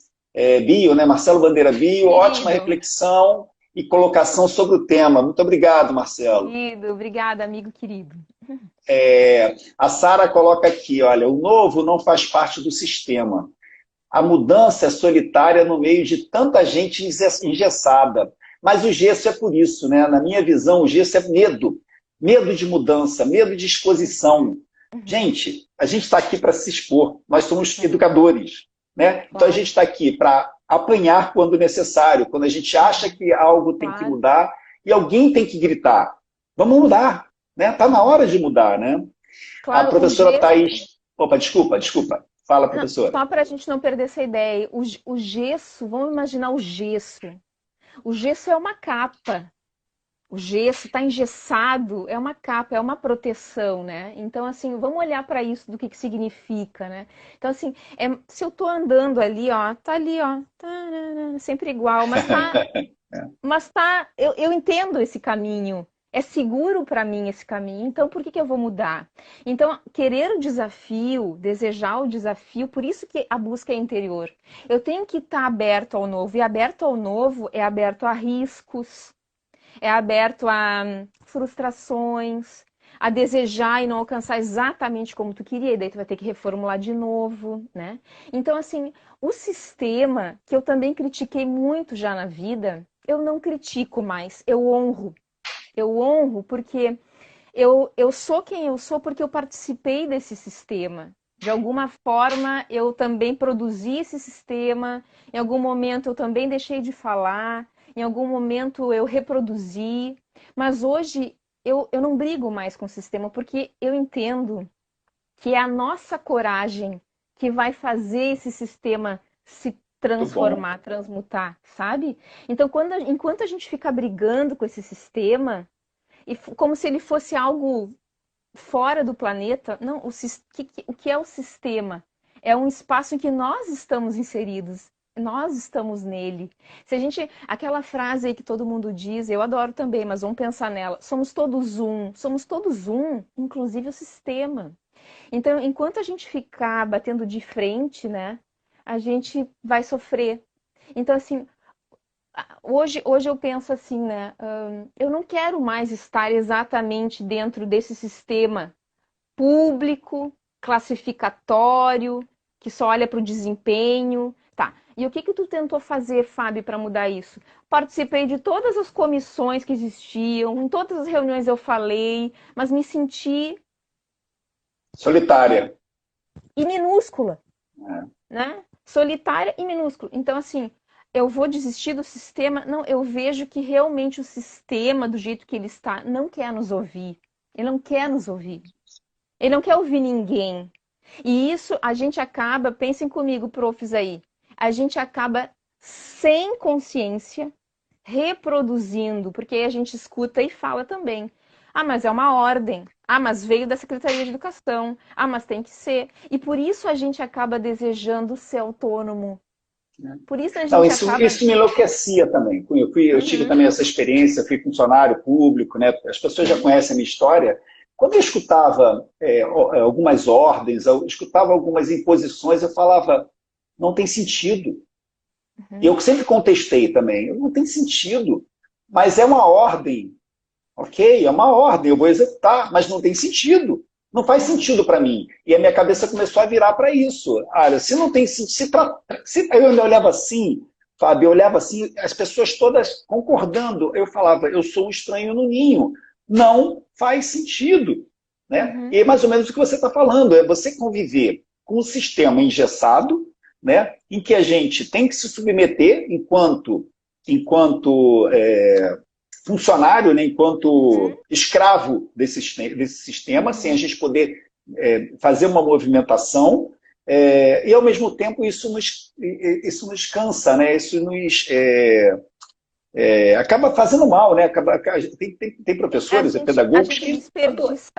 bio, né? Marcelo Bandeira Bio, ótima Querido, reflexão e colocação sobre o tema. Muito obrigado, Marcelo. querido, obrigada, amigo querido. A Sara coloca aqui, olha, o novo não faz parte do sistema. A mudança é solitária no meio de tanta gente engessada. Mas o gesso é por isso, né? Na minha visão, o gesso é medo. Medo de mudança, medo de exposição. Gente, a gente está aqui para se expor. Nós somos educadores, né? Então a Claro, gente está aqui para apanhar quando necessário, quando a gente acha que algo tem que claro, mudar e alguém tem que gritar. Vamos mudar, né? Está na hora de mudar, né? A claro, o professora gesso. Thais... Opa, desculpa. Fala, Não, professora. só para a gente não perder essa ideia, o gesso, vamos imaginar o gesso. O gesso é uma capa. O gesso está engessado, é uma capa, é uma proteção, né? Então, assim, vamos olhar para isso, do que significa, né? Então, assim, se eu tô andando ali, ó, tá ali, ó, tarará, sempre igual, eu entendo esse caminho, é seguro para mim esse caminho, então por que eu vou mudar? Então, querer o desafio, desejar o desafio, por isso que a busca é interior. Eu tenho que estar aberto ao novo, e aberto ao novo é aberto a riscos, é aberto a frustrações, a desejar e não alcançar exatamente como tu queria, e daí tu vai ter que reformular de novo, né? Então, assim, o sistema, que eu também critiquei muito já na vida, eu não critico mais, eu honro. Eu honro porque eu sou quem eu sou porque eu participei desse sistema. De alguma forma, eu também produzi esse sistema, em algum momento eu também deixei de falar, em algum momento eu reproduzi, mas hoje eu não brigo mais com o sistema porque eu entendo que é a nossa coragem que vai fazer esse sistema se Muito bom. transformar, transmutar, sabe? Então, enquanto a gente fica brigando com esse sistema, como se ele fosse algo fora do planeta. Não, o que é o sistema? É um espaço em que nós estamos inseridos. Nós estamos nele. Se a gente, aquela frase aí que todo mundo diz, eu adoro também, mas vamos pensar nela. Somos todos um, inclusive o sistema. Então, enquanto a gente ficar batendo de frente, né, a gente vai sofrer. Então, assim, hoje eu penso assim, né, eu não quero mais estar exatamente dentro desse sistema público, classificatório, que só olha para o desempenho. Tá. E o que que tu tentou fazer, Fábio, para mudar isso? Participei de todas as comissões que existiam, em todas as reuniões eu falei, mas me senti Solitária. e minúscula, É. né? Solitária e minúscula. Então, assim, eu vou desistir do sistema? Não, eu vejo que realmente o sistema, do jeito que ele está, não quer nos ouvir. Ele não quer nos ouvir. Ele não quer ouvir ninguém. E isso a gente acaba, pensem comigo, profs aí, a gente acaba sem consciência reproduzindo, porque aí a gente escuta e fala também. Ah, mas é uma ordem. Ah, mas veio da Secretaria de Educação. Ah, mas tem que ser. E por isso a gente acaba desejando ser autônomo. Por isso a Não, gente isso, acaba. isso me enlouquecia também. Eu tive Uhum, também essa experiência, fui funcionário público, né? As pessoas já conhecem a minha história. Quando eu escutava algumas ordens, eu escutava algumas imposições, eu falava, não tem sentido. E uhum, eu sempre contestei também, não tem sentido. Mas é uma ordem, ok? É uma ordem, eu vou executar, mas não tem sentido. Não faz uhum, sentido para mim. E a minha cabeça começou a virar para isso. Olha, se não tem sentido, eu olhava assim, Fábio, eu olhava assim, as pessoas todas concordando. Eu falava, eu sou um estranho no ninho. Não faz sentido. Né? E uhum, é mais ou menos o que você está falando, é você conviver com um sistema engessado, né, em que a gente tem que se submeter enquanto funcionário, né, enquanto escravo desse sistema, sem a uhum. gente poder fazer uma movimentação, e ao mesmo tempo isso nos cansa, né? Isso nos acaba fazendo mal, né? Tem A professores e gente, a pedagogos gente que desperdiça,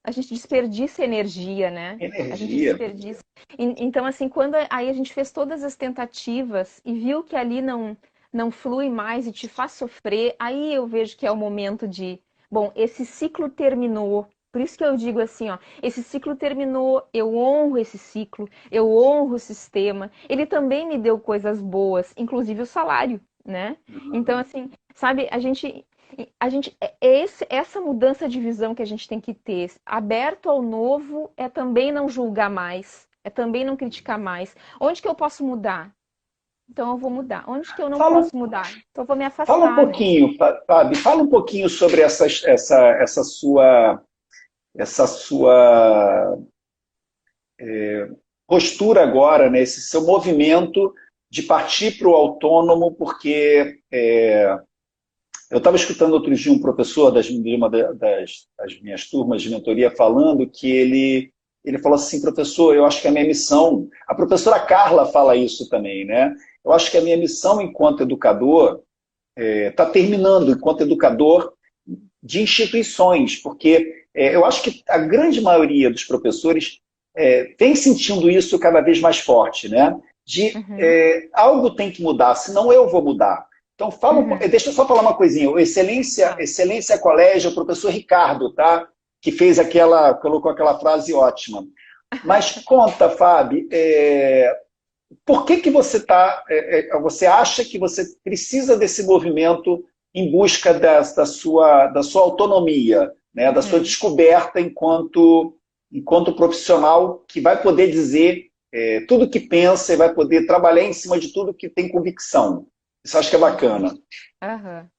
a gente desperdiça energia, né? A gente energia. desperdiça. Então, assim, quando aí a gente fez todas as tentativas e viu que ali não flui mais e te faz sofrer, aí eu vejo que é o momento de, bom, esse ciclo terminou. Por isso que eu digo assim, ó, esse ciclo terminou, eu honro esse ciclo, eu honro o sistema. Ele também me deu coisas boas, inclusive o salário, né? Então, assim, sabe, essa mudança de visão que a gente tem que ter, aberto ao novo, é também não julgar mais, é também não criticar mais. Onde que eu posso mudar? Então eu vou mudar. Onde que eu não Fala, posso mudar? Então eu vou me fala um afastar, né? pouquinho, Fábio, fala um pouquinho sobre essa sua postura agora, né, esse seu movimento de partir para o autônomo, porque eu estava escutando outro dia um professor de uma das minhas turmas de mentoria falando que ele falou assim, professor, eu acho que a minha missão, a professora Carla fala isso também, né? Eu acho que a minha missão enquanto educador está terminando, enquanto educador de instituições, porque eu acho que a grande maioria dos professores vem sentindo isso cada vez mais forte, né? De Uhum, algo tem que mudar, senão eu vou mudar. Então, uhum, deixa eu só falar uma coisinha. O Excelência, tá. Excelência Colégio, o professor Ricardo, tá? Que colocou aquela frase ótima. Mas conta, Fábio, por que você acha que você precisa desse movimento em busca da sua autonomia, né, da sua Uhum. descoberta enquanto profissional que vai poder dizer tudo que pensa e vai poder trabalhar em cima de tudo que tem convicção. Isso eu acho que é Aham, bacana. aham.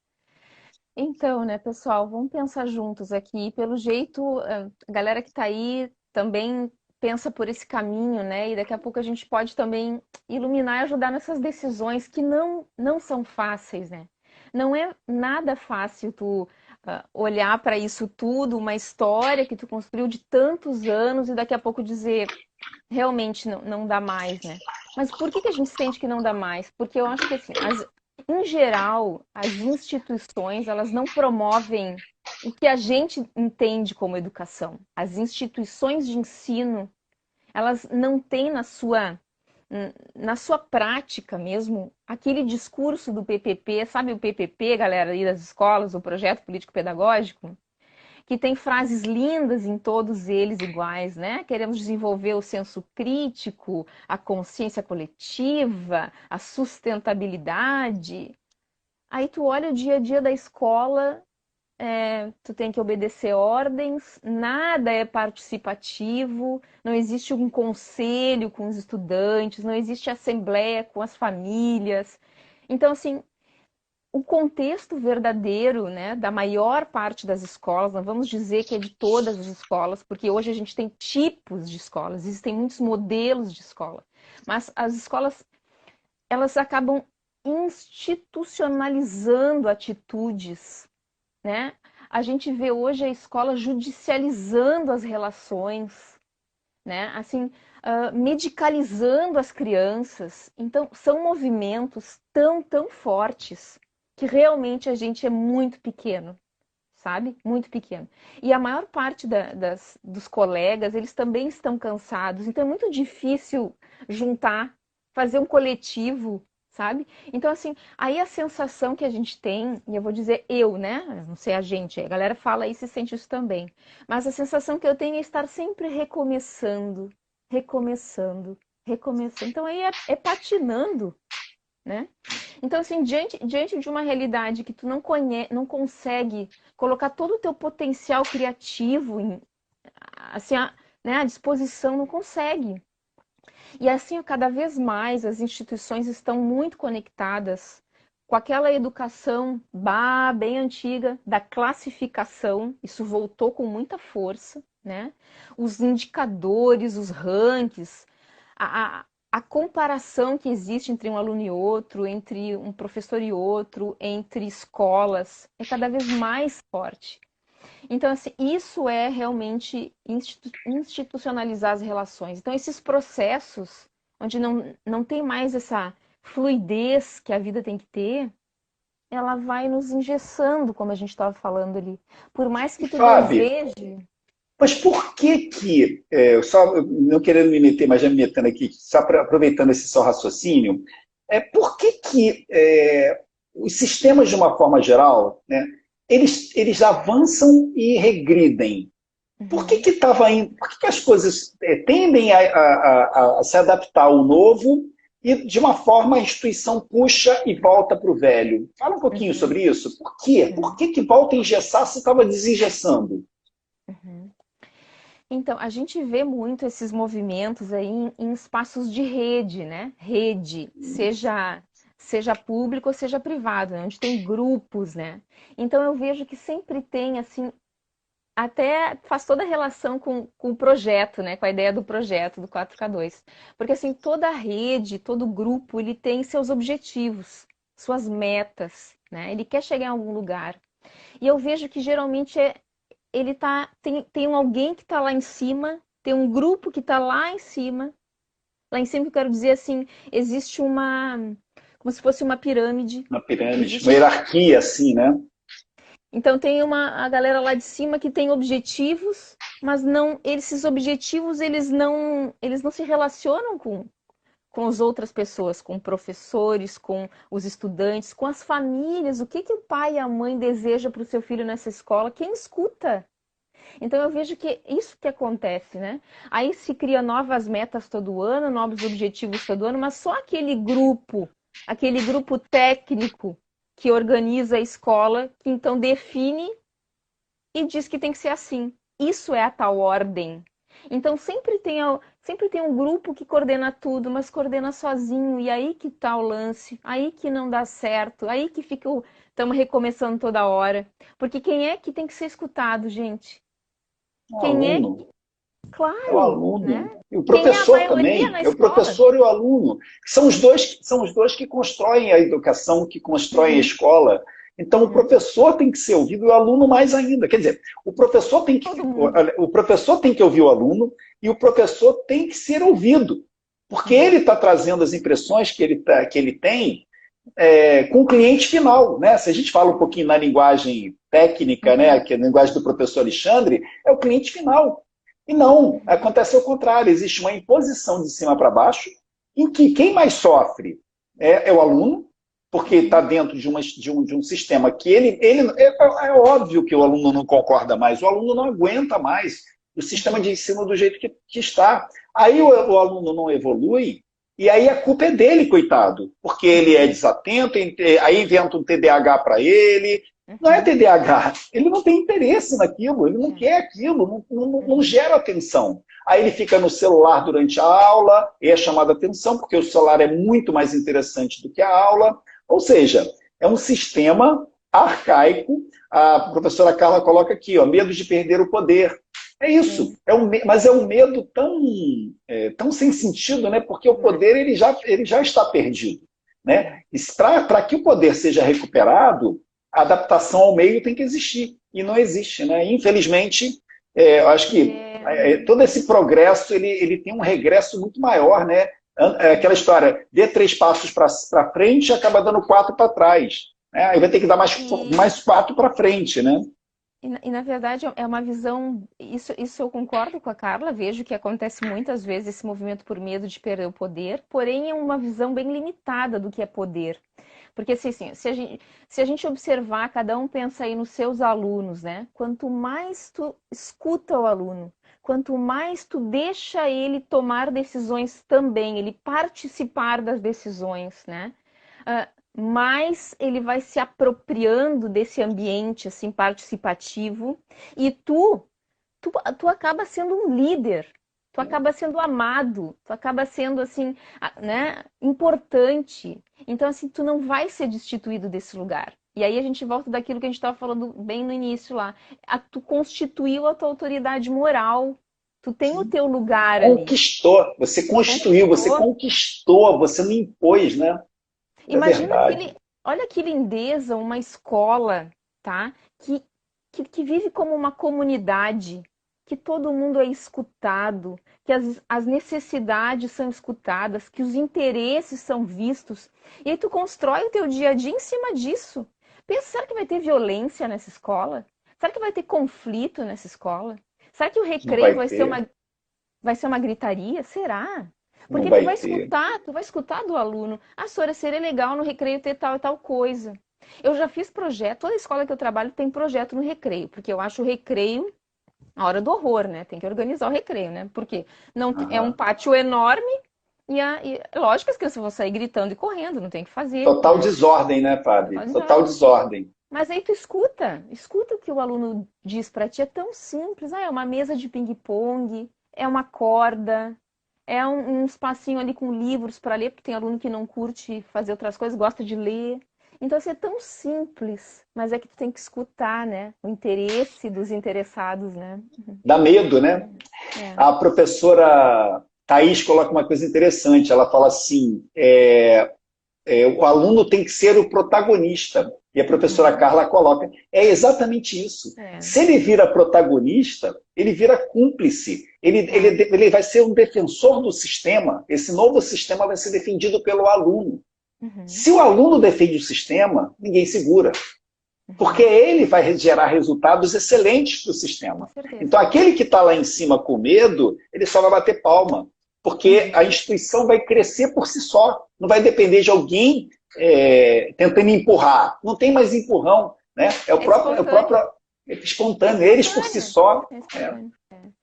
Então, né, pessoal, vamos pensar juntos aqui. Pelo jeito, a galera que está aí também pensa por esse caminho, né? E daqui a pouco a gente pode também iluminar e ajudar nessas decisões que não são fáceis, né? Não é nada fácil tu olhar para isso tudo, uma história que tu construiu de tantos anos e daqui a pouco dizer realmente não dá mais, né? Mas por que que a gente sente que não dá mais? Porque eu acho que, assim, em geral, as instituições, elas não promovem o que a gente entende como educação. As instituições de ensino, elas não têm na sua prática mesmo, aquele discurso do PPP, sabe o PPP, galera, aí das escolas, o Projeto Político Pedagógico? que tem frases lindas em todos eles iguais, né? Queremos desenvolver o senso crítico, a consciência coletiva, a sustentabilidade. Aí tu olha o dia a dia da escola, tu tem que obedecer ordens, nada é participativo, não existe um conselho com os estudantes, não existe assembleia com as famílias. Então, assim, o contexto verdadeiro, né, da maior parte das escolas, não vamos dizer que é de todas as escolas, porque hoje a gente tem tipos de escolas, existem muitos modelos de escola, mas as escolas, elas acabam institucionalizando atitudes, né? A gente vê hoje a escola judicializando as relações, né? Assim, medicalizando as crianças. Então, são movimentos tão fortes que realmente a gente é muito pequeno, sabe? Muito pequeno. E a maior parte dos colegas, eles também estão cansados. Então, é muito difícil juntar, fazer um coletivo, sabe? Então, assim, aí a sensação que a gente tem, e eu vou dizer eu, né? Não sei a gente, a galera fala isso e sente isso também. Mas a sensação que eu tenho é estar sempre recomeçando, recomeçando, recomeçando. Então, aí é patinando, né? Então, assim, diante de uma realidade que tu não consegue colocar todo o teu potencial criativo assim, né, à disposição, não consegue. E assim, cada vez mais as instituições estão muito conectadas com aquela educação bem antiga da classificação, isso voltou com muita força, né? Os indicadores, os rankings, a comparação que existe entre um aluno e outro, entre um professor e outro, entre escolas, é cada vez mais forte. Então, assim, isso é realmente institucionalizar as relações. Então, esses processos, onde não tem mais essa fluidez que a vida tem que ter, ela vai nos engessando, como a gente estava falando ali. Por mais que tu Fábio, deseje. mas por que só não querendo me meter, mas já me metendo aqui, só aproveitando esse seu raciocínio, por que os sistemas, de uma forma geral, né, eles avançam e regridem? Por que Uhum, que estava indo? Por que que as coisas tendem a se adaptar ao novo e, de uma forma, a instituição puxa e volta para o velho? Fala um pouquinho uhum, sobre isso. Por quê? Por uhum, que que volta a engessar se estava desengessando? uhum. Então, a gente vê muito esses movimentos aí em espaços de rede, né? Rede, seja público ou seja privado, né? Onde tem grupos, né? Então, eu vejo que sempre tem, assim, até faz toda a relação com o projeto, né? Com a ideia do projeto do 4K2. Porque, assim, toda a rede, todo grupo, ele tem seus objetivos, suas metas, né? Ele quer chegar em algum lugar. E eu vejo que geralmente tem alguém que está lá em cima, tem um grupo que está lá em cima que eu quero dizer assim, existe como se fosse uma pirâmide, Uma pirâmide, uma existe, hierarquia, assim, né? então tem a galera lá de cima que tem objetivos, mas não, esses objetivos eles não se relacionam com as outras pessoas, com professores, com os estudantes, com as famílias, o que que o pai e a mãe desejam para o seu filho nessa escola, quem escuta? Então eu vejo que isso que acontece, né? Aí se cria novas metas todo ano, novos objetivos todo ano, mas só aquele grupo técnico que organiza a escola, que então define e diz que tem que ser assim. Isso é a tal ordem. Então sempre tem um grupo que coordena tudo, mas coordena sozinho, e aí que tá o lance, aí que não dá certo, aí que estamos recomeçando toda hora. Porque quem é que tem que ser escutado, gente? O Quem é, aluno, é o claro, né? aluno. E o Quem é a professor maioria também, na é o escola? professor e o aluno. São os dois que constroem a educação, que constroem a Uhum, escola. Então, o uhum. professor tem que ser ouvido e o aluno mais ainda. Quer dizer, o professor tem Todo que, mundo. o professor tem que ouvir o aluno e o professor tem que ser ouvido. Porque Uhum, ele está trazendo as impressões que ele tem com o cliente final. Né? Se a gente fala um pouquinho na linguagem técnica, né, uhum, que é a linguagem do professor Alexandre, é o cliente final. E não, uhum, acontece ao contrário, existe uma imposição de cima para baixo, em que quem mais sofre é o aluno, porque está dentro de um sistema que é óbvio que o aluno não concorda mais, o aluno não aguenta mais o sistema de ensino do jeito que está. Aí o aluno não evolui, e aí a culpa é dele, coitado, porque ele é desatento, aí inventa um TDAH para ele. Não é TDAH, ele não tem interesse naquilo, ele não quer aquilo, não gera atenção. Aí ele fica no celular durante a aula, e é chamado a atenção, porque o celular é muito mais interessante do que a aula. Ou seja, é um sistema arcaico. A professora Carla coloca aqui, ó, medo de perder o poder. É isso, mas é um medo tão sem sentido, né? Porque o poder ele já está perdido. Né? Para que o poder seja recuperado, a adaptação ao meio tem que existir, e não existe. Né? Infelizmente, eu acho que todo esse progresso ele tem um regresso muito maior. Né? Aquela história, dê 3 passos para frente e acaba dando 4 para trás. Né? Aí vai ter que dar mais 4 para frente. Né? Na verdade é uma visão, isso eu concordo com a Carla, vejo que acontece muitas vezes esse movimento por medo de perder o poder, porém é uma visão bem limitada do que é poder. Porque assim, se a gente observar, cada um pensa aí nos seus alunos, né? Quanto mais tu escuta o aluno, quanto mais tu deixa ele tomar decisões também, ele participar das decisões, né? Mais ele vai se apropriando desse ambiente assim participativo, e tu acaba sendo um líder, tu acaba sendo amado, tu acaba sendo assim, né, importante. Então assim, tu não vai ser destituído desse lugar. E aí a gente volta daquilo que a gente estava falando bem no início lá. Tu constituiu a tua autoridade moral. Tu tem o teu lugar ali. Conquistou, você constituiu, você conquistou, você não impôs, né? Imagina olha que lindeza, uma escola, tá? Que vive como uma comunidade, que todo mundo é escutado, que as necessidades são escutadas, que os interesses são vistos. E aí tu constrói o teu dia a dia em cima disso. Pensa, será que vai ter violência nessa escola? Será que vai ter conflito nessa escola? Será que o recreio vai ser uma gritaria? Será? Não Porque vai ter. tu vai escutar do aluno. Sora, seria legal no recreio ter tal e tal coisa. Eu já fiz projeto, toda escola que eu trabalho tem projeto no recreio, porque eu acho o recreio a hora do horror, né? Tem que organizar o recreio, né? Porque não é um pátio enorme e lógico que as crianças vão sair gritando e correndo, não tem o que fazer. Total desordem, né, Fábio? Total desordem. Mas aí tu escuta o que o aluno diz para ti, é tão simples. É uma mesa de ping-pong, é uma corda, é um espacinho ali com livros para ler, porque tem aluno que não curte fazer outras coisas, gosta de ler. Então, assim, é tão simples, mas é que tu tem que escutar, né? O interesse dos interessados, né? Dá medo, né? A professora Thaís coloca uma coisa interessante. Ela fala assim, o aluno tem que ser o protagonista. E a professora Carla coloca, é exatamente isso. Se ele vira protagonista, ele vira cúmplice. Ele vai ser um defensor do sistema. Esse novo sistema vai ser defendido pelo aluno. Se o aluno defende o sistema, ninguém segura. Porque ele vai gerar resultados excelentes para o sistema. Então, aquele que está lá em cima com medo, ele só vai bater palma. Porque a instituição vai crescer por si só. Não vai depender de alguém tentando empurrar. Não tem mais empurrão. Né? É o próprio espontâneo. Eles por si só,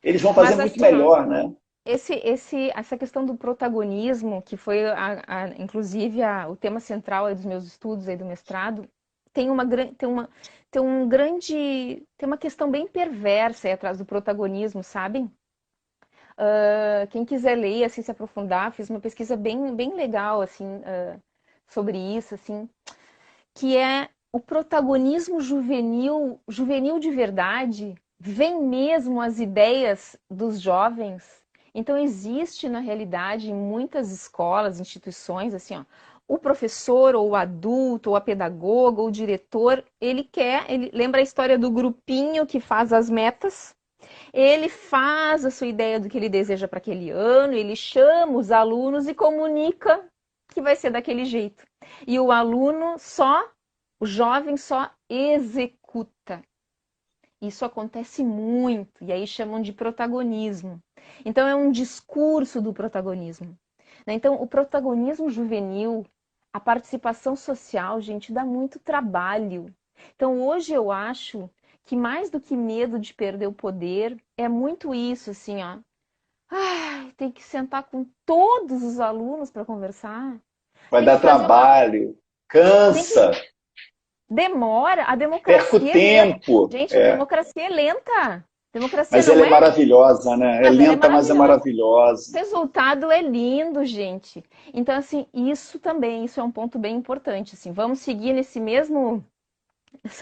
eles vão fazer muito melhor. Né? Essa questão do protagonismo, que foi, inclusive, o tema central dos meus estudos aí do mestrado, tem uma questão bem perversa aí atrás do protagonismo, sabe? Quem quiser ler, assim, se aprofundar, fiz uma pesquisa bem, bem legal, assim, sobre isso, assim, que é o protagonismo juvenil de verdade, vem mesmo as ideias dos jovens. Então, existe, na realidade, em muitas escolas, instituições, assim, ó, o professor, ou o adulto, ou a pedagoga, ou o diretor, ele lembra a história do grupinho que faz as metas, ele faz a sua ideia do que ele deseja para aquele ano, ele chama os alunos e comunica que vai ser daquele jeito. E o jovem só executa. Isso acontece muito, e aí chamam de protagonismo. Então, é um discurso do protagonismo. Então, o protagonismo juvenil, A participação social, gente, dá muito trabalho. Então, hoje eu acho que mais do que medo de perder o poder, é muito isso, assim, ó. Ai, tem que sentar com todos os alunos para conversar. Vai Tem que dar fazer uma. trabalho, Tem que. cansa, Demora. A perco democracia é lenta. tempo. Gente, a É. democracia é lenta. Democracia Mas não ela é é, maravilhosa, né? É mas ela é lenta, mas é maravilhosa. O maravilhosa. resultado é lindo, gente. Então, assim, isso também, isso é um ponto bem importante, assim. Vamos seguir essa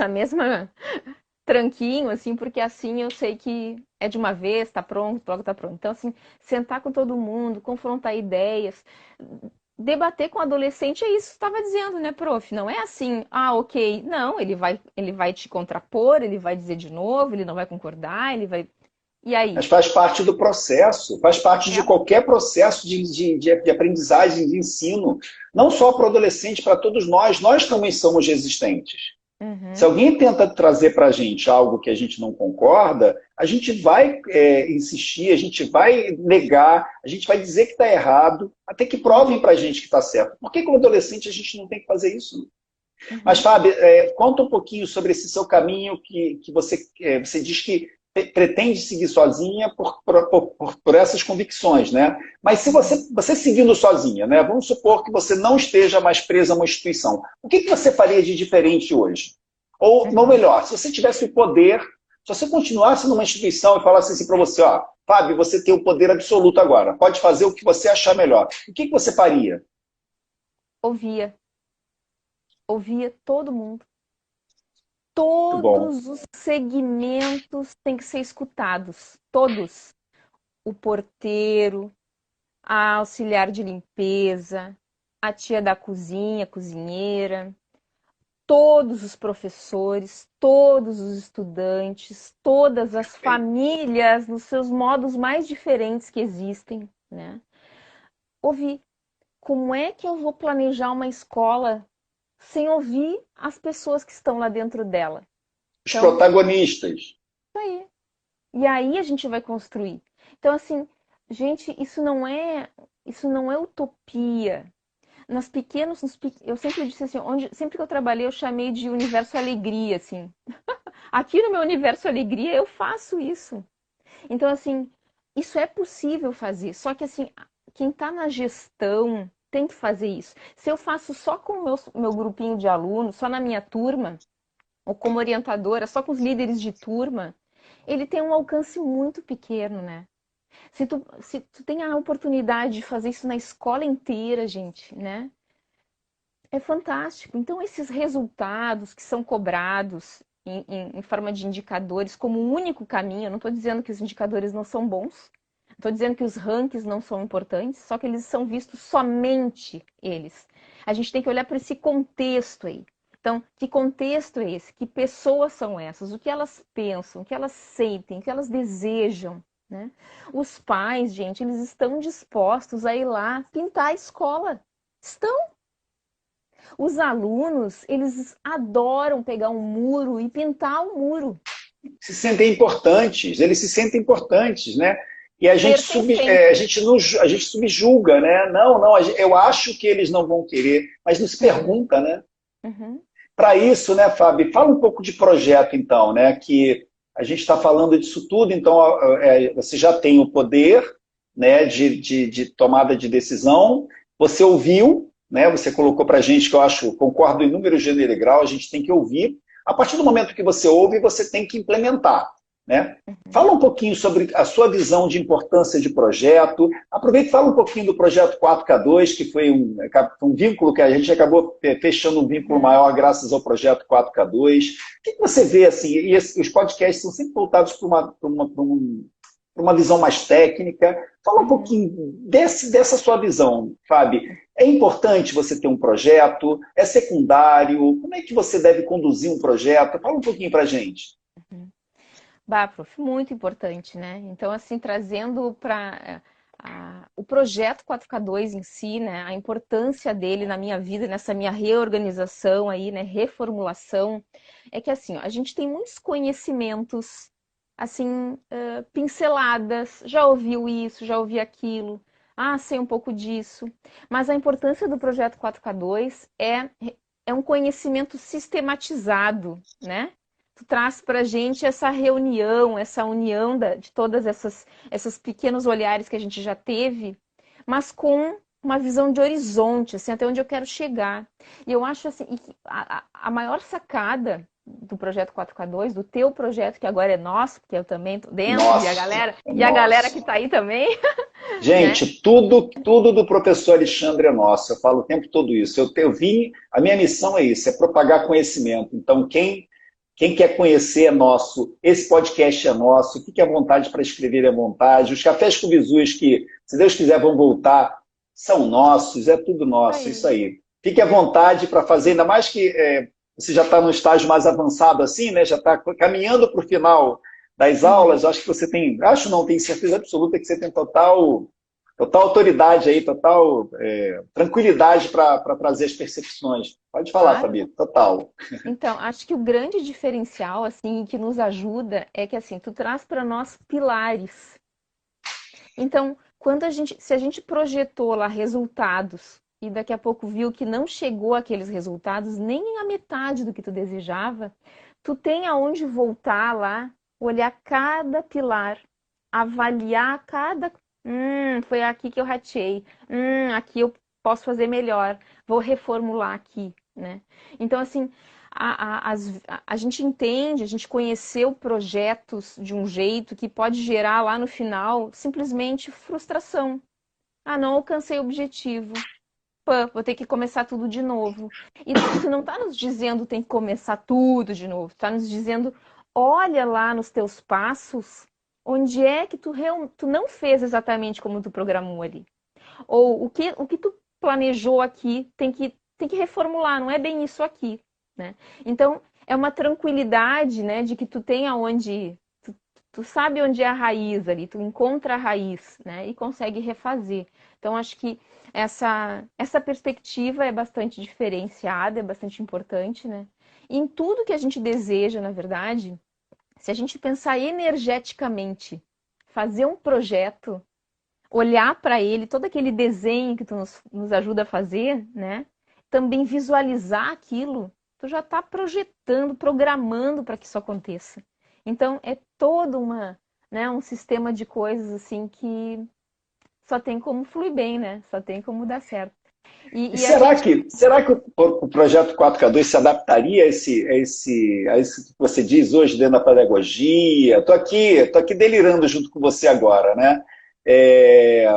mesma tranquinho, assim, porque assim eu sei que é de uma vez, tá pronto, logo tá pronto. Então, assim, sentar com todo mundo, confrontar ideias, debater com o adolescente é isso que estava dizendo, né, prof? Não é assim, ah, ok. Não, ele vai te contrapor, ele vai dizer de novo, ele não vai concordar, ele vai. E aí? Mas faz parte do processo, faz parte É de a... qualquer processo de aprendizagem, de ensino. Não só para o adolescente, para todos nós também somos resistentes. Se Uhum, alguém tenta trazer para a gente algo que a gente não concorda, a gente vai insistir, a gente vai negar, a gente vai dizer que está errado, até que provem para a gente que está certo. Por que, como adolescente, a gente não tem que fazer isso? Mas, uhum. Fábio, conta um pouquinho sobre esse seu caminho que você diz que pretende seguir sozinha por essas convicções, né? Mas se Uhum, você seguindo sozinha, né? Vamos supor que você não esteja mais presa a uma instituição. O que você faria de diferente hoje? Ou uhum. melhor, se você tivesse o poder, se você continuasse numa instituição e falasse assim para você, ó, Fábio, você tem o poder absoluto agora, pode fazer o que você achar melhor. O que você faria? Ouvia, ouvia todo mundo. Muito bom. Todos os segmentos têm que ser escutados, todos. O porteiro, a auxiliar de limpeza, a tia da cozinha, a cozinheira, todos os professores, todos os estudantes, todas as famílias nos seus modos mais diferentes que existem, né? Ouvir como é que eu vou planejar uma escola sem ouvir as pessoas que estão lá dentro dela? Os Então, protagonistas. isso aí. E aí a gente vai construir. Então, assim, gente, isso não é utopia. Nas pequenos, eu sempre disse assim, sempre que eu trabalhei, eu chamei de universo alegria, assim. Aqui no meu universo alegria, eu faço isso. Então, assim, isso é possível fazer. Só que, assim, quem está na gestão tem que fazer isso. Se eu faço só com o meu grupinho de alunos, só na minha turma, ou como orientadora, só com os líderes de turma, ele tem um alcance muito pequeno, né? Se tu tem a oportunidade de fazer isso na escola inteira, gente, né? É fantástico. Então, esses resultados que são cobrados em forma de indicadores como o único caminho, eu não estou dizendo que os indicadores não são bons, estou dizendo que os rankings não são importantes, só que eles são vistos somente eles. A gente tem que olhar para esse contexto aí. Então, que contexto é esse? Que pessoas são essas? O que elas pensam? O que elas sentem? O que elas desejam? Né? Os pais, gente, eles estão dispostos a ir lá pintar a escola. Estão. Os alunos, eles adoram pegar um muro e pintar o muro. Se sentem importantes, eles se sentem importantes, né? E a gente, Pertencentes. a gente subjuga, né? Não, eu acho que eles não vão querer, mas não se Uhum, pergunta, né? uhum, Para isso, né, Fábio, fala um pouco de projeto, então, né? Que a gente está falando disso tudo, então você já tem o poder, né, de tomada de decisão, você ouviu, né? Você colocou para a gente, que eu acho, concordo em número, gênero e grau, a gente tem que ouvir. A partir do momento que você ouve, você tem que implementar, né? uhum. Fala um pouquinho sobre a sua visão de importância de projeto. Aproveita e fala um pouquinho do projeto 4K2, que foi um vínculo que a gente acabou fechando um vínculo Uhum. maior graças ao projeto 4K2. O que você vê assim? E os podcasts são sempre voltados para uma visão mais técnica. Fala um Uhum. pouquinho dessa sua visão, Fábio. É importante você ter um projeto? É secundário? Como é que você deve conduzir um projeto? Fala um pouquinho para a gente. Uhum. Bah, prof, muito importante, né? Então, assim, trazendo para o projeto 4K2 em si, né? A importância dele na minha vida, nessa minha reorganização aí, né? Reformulação, é que assim, ó, a gente tem muitos conhecimentos, assim, pinceladas, já ouviu isso, já ouvi aquilo. Ah, sei um pouco disso. Mas a importância do projeto 4K2 é um conhecimento sistematizado, né? Tu traz para a gente essa reunião, essa união de todas essas pequenos olhares que a gente já teve, mas com uma visão de horizonte, assim, até onde eu quero chegar. E eu acho assim, a maior sacada do projeto 4K2, do teu projeto, que agora é nosso, porque eu também tô dentro, Nosso, é e a galera que nosso. está aí também, né? Gente, tudo do professor Alexandre é nosso. Eu falo o tempo todo isso. Eu vim, a minha missão é isso, é propagar conhecimento. Então, quem quer conhecer é nosso. Esse podcast é nosso. Fique à vontade para escrever à vontade. Os cafés com bizus que, se Deus quiser, vão voltar, são nossos. É tudo nosso. Isso Aí. aí. Fique à vontade para fazer, ainda mais que você já está no estágio mais avançado assim, né? Já está caminhando para o final das Uhum. aulas. Acho que você tem, acho não, tenho certeza absoluta que você tem total autoridade aí, total tranquilidade para trazer as percepções. Pode falar, Claro. Fabi, total. Então, acho que o grande diferencial, assim, que nos ajuda é que, assim, tu traz para nós pilares. Então, se a gente projetou lá resultados e daqui a pouco viu que não chegou àqueles resultados nem a metade do que tu desejava, tu tem aonde voltar lá, olhar cada pilar, avaliar cada, foi aqui que eu ratei, aqui eu posso fazer melhor, vou reformular aqui, né? Então, assim, a gente entende, a gente conheceu projetos de um jeito que pode gerar lá no final simplesmente frustração. Ah, não alcancei o objetivo. Pã, vou ter que começar tudo de novo. E tu não está nos dizendo tem que começar tudo de novo. Está nos dizendo, olha lá nos teus passos, onde é que tu não fez exatamente como tu programou ali. Ou o que tu planejou aqui tem que reformular, não é bem isso aqui, né? Então, é uma tranquilidade, né, de que tu tem aonde, tu sabe onde é a raiz ali, tu encontra a raiz, né, e consegue refazer. Então, acho que essa perspectiva é bastante diferenciada, é bastante importante, né? E em tudo que a gente deseja, na verdade, se a gente pensar energeticamente, fazer um projeto, olhar para ele, todo aquele desenho que tu nos ajuda a fazer, né? Também visualizar aquilo, tu já está projetando, programando para que isso aconteça. Então é todo um sistema de coisas assim que só tem como fluir bem, né? Só tem como dar certo. E E a será gente, que, será que o projeto 4K2 se adaptaria a isso que você diz hoje dentro da pedagogia? Tô aqui delirando junto com você agora, né? É,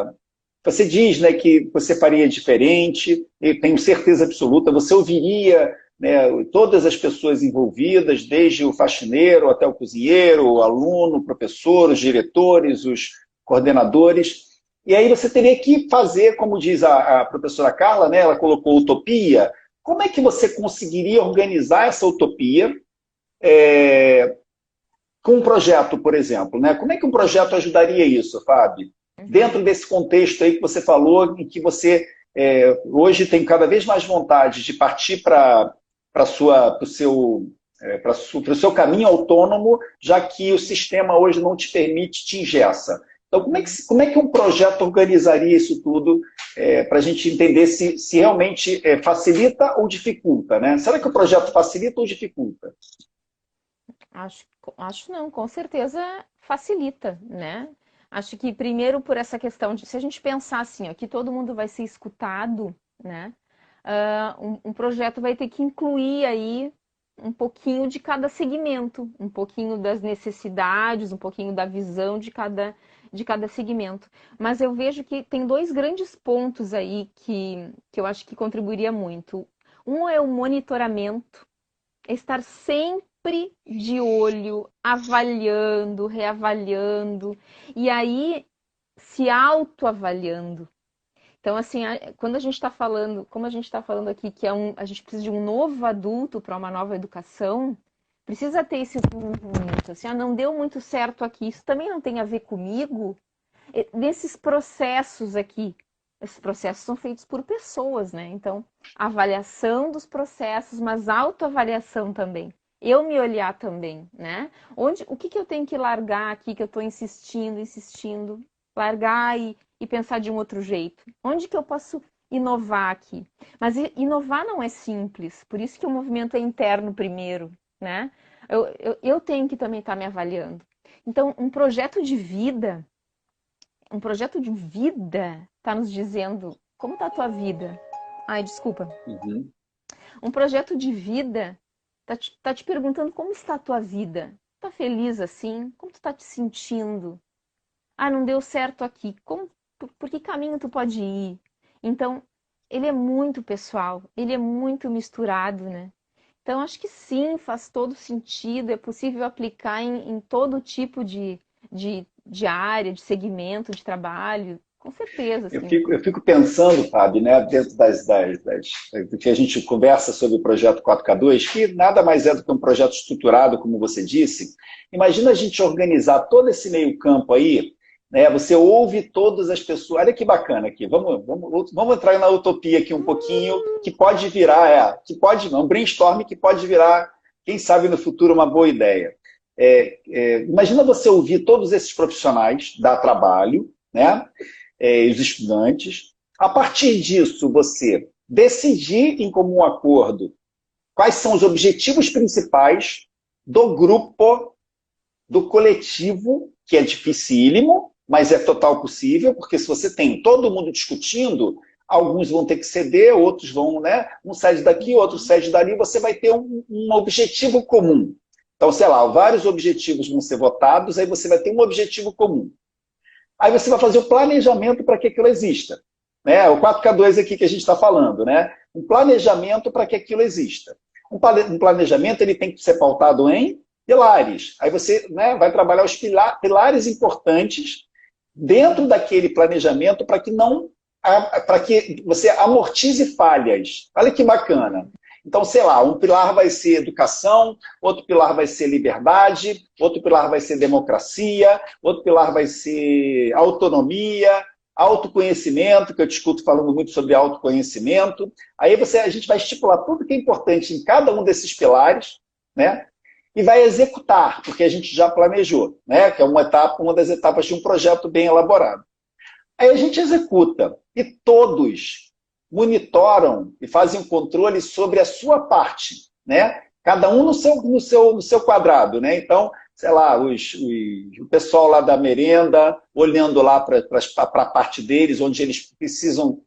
você diz, né, que você faria diferente, eu tenho certeza absoluta, você ouviria, né, todas as pessoas envolvidas, desde o faxineiro até o cozinheiro, o aluno, o professor, os diretores, os coordenadores, e aí você teria que fazer, como diz a professora Carla, né, ela colocou utopia, como é que você conseguiria organizar essa utopia com um projeto, por exemplo, né? Como é que um projeto ajudaria isso, Fábio? uhum, Dentro desse contexto aí que você falou, em que você hoje tem cada vez mais vontade de partir para o seu, pro seu caminho autônomo, já que o sistema hoje não te permite, te engessa. Então, uhum. como é que um projeto organizaria isso tudo para a gente entender se realmente facilita ou dificulta, né? Será que o projeto facilita ou dificulta? Acho, acho não, com certeza facilita, né? Acho que primeiro por essa questão de, se a gente pensar assim, ó, que todo mundo vai ser escutado, né? Um projeto vai ter que incluir aí um pouquinho de cada segmento, um pouquinho das necessidades, um pouquinho da visão de cada segmento. Mas eu vejo que tem dois grandes pontos aí que eu acho que contribuiria muito. Um é o monitoramento, é estar sempre de olho, avaliando, reavaliando, e aí se autoavaliando. Então, assim, quando a gente está falando, como a gente está falando aqui, que a gente precisa de um novo adulto para uma nova educação, precisa ter esse desenvolvimento. Assim, não deu muito certo aqui, isso também não tem a ver comigo. Nesses processos aqui, esses processos são feitos por pessoas, né? Então, avaliação dos processos, mas autoavaliação também. Eu me olhar também, né? O que eu tenho que largar aqui, que eu estou insistindo, largar e pensar de um outro jeito? Onde que eu posso inovar aqui? Mas inovar não é simples, por isso que o movimento é interno primeiro, né? Eu tenho que também estar me avaliando. Então, um projeto de vida está nos dizendo como está a tua vida. Ai, desculpa. Uhum. Um projeto de vida tá te perguntando como está a tua vida. Tá feliz assim? Como tu tá te sentindo? Ah, não deu certo aqui. Por que caminho tu pode ir? Então, ele é muito pessoal, ele é muito misturado, né? Então, acho que sim, faz todo sentido, é possível aplicar em todo tipo de área, de segmento, de trabalho, com certeza, Eu assim. fico, eu fico pensando, Fábio, né, dentro do que a gente conversa sobre o projeto 4K2, que nada mais é do que um projeto estruturado, como você disse. Imagina a gente organizar todo esse meio-campo aí, né? Você ouve todas as pessoas. Olha que bacana aqui. Vamos entrar na utopia aqui um pouquinho, que pode virar, um brainstorm que pode virar, quem sabe no futuro, uma boa ideia. Imagina você ouvir todos esses profissionais, dar trabalho, né? Os estudantes. A partir disso, você decidir em comum acordo quais são os objetivos principais do grupo, do coletivo, que é dificílimo, mas é total possível, porque se você tem todo mundo discutindo, alguns vão ter que ceder, outros vão, né? Um cede daqui, outro cede dali, você vai ter um objetivo comum. Então, sei lá, vários objetivos vão ser votados, aí você vai ter um objetivo comum. Aí você vai fazer o planejamento para que aquilo exista. Né? O 4K2 aqui que a gente está falando. Né? Um planejamento para que aquilo exista. Um planejamento ele tem que ser pautado em pilares. Aí você, né, vai trabalhar os pilares importantes dentro daquele planejamento para que você amortize falhas. Olha que bacana. Então, sei lá, um pilar vai ser educação, outro pilar vai ser liberdade, outro pilar vai ser democracia, outro pilar vai ser autonomia, autoconhecimento, que eu discuto falando muito sobre autoconhecimento. Aí a gente vai estipular tudo que é importante em cada um desses pilares, né? E vai executar, porque a gente já planejou, né? Que é uma das etapas de um projeto bem elaborado. Aí a gente executa e todos monitoram e fazem um controle sobre a sua parte, né? Cada um no seu quadrado, né? Então, sei lá, o pessoal lá da merenda, olhando lá para a parte deles, onde eles precisam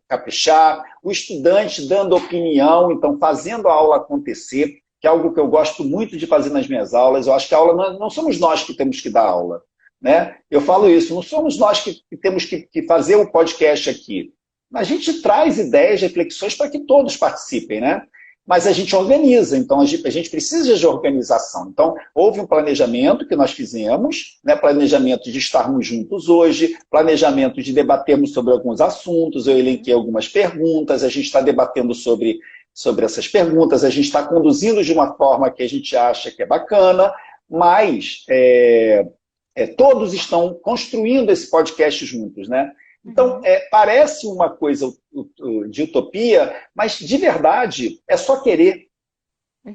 caprichar, o estudante dando opinião, então fazendo a aula acontecer, que é algo que eu gosto muito de fazer nas minhas aulas. Eu acho que a aula não somos nós que temos que dar aula, né? Eu falo isso, não somos nós que temos que fazer o podcast aqui. A gente traz ideias, reflexões para que todos participem, né? Mas a gente organiza, então a gente precisa de organização. Então, houve um planejamento que nós fizemos, né? Planejamento de estarmos juntos hoje, planejamento de debatermos sobre alguns assuntos, eu elenquei algumas perguntas, a gente está debatendo sobre essas perguntas, a gente está conduzindo de uma forma que a gente acha que é bacana, mas todos estão construindo esse podcast juntos, né? Então, parece uma coisa de utopia, mas de verdade é só querer.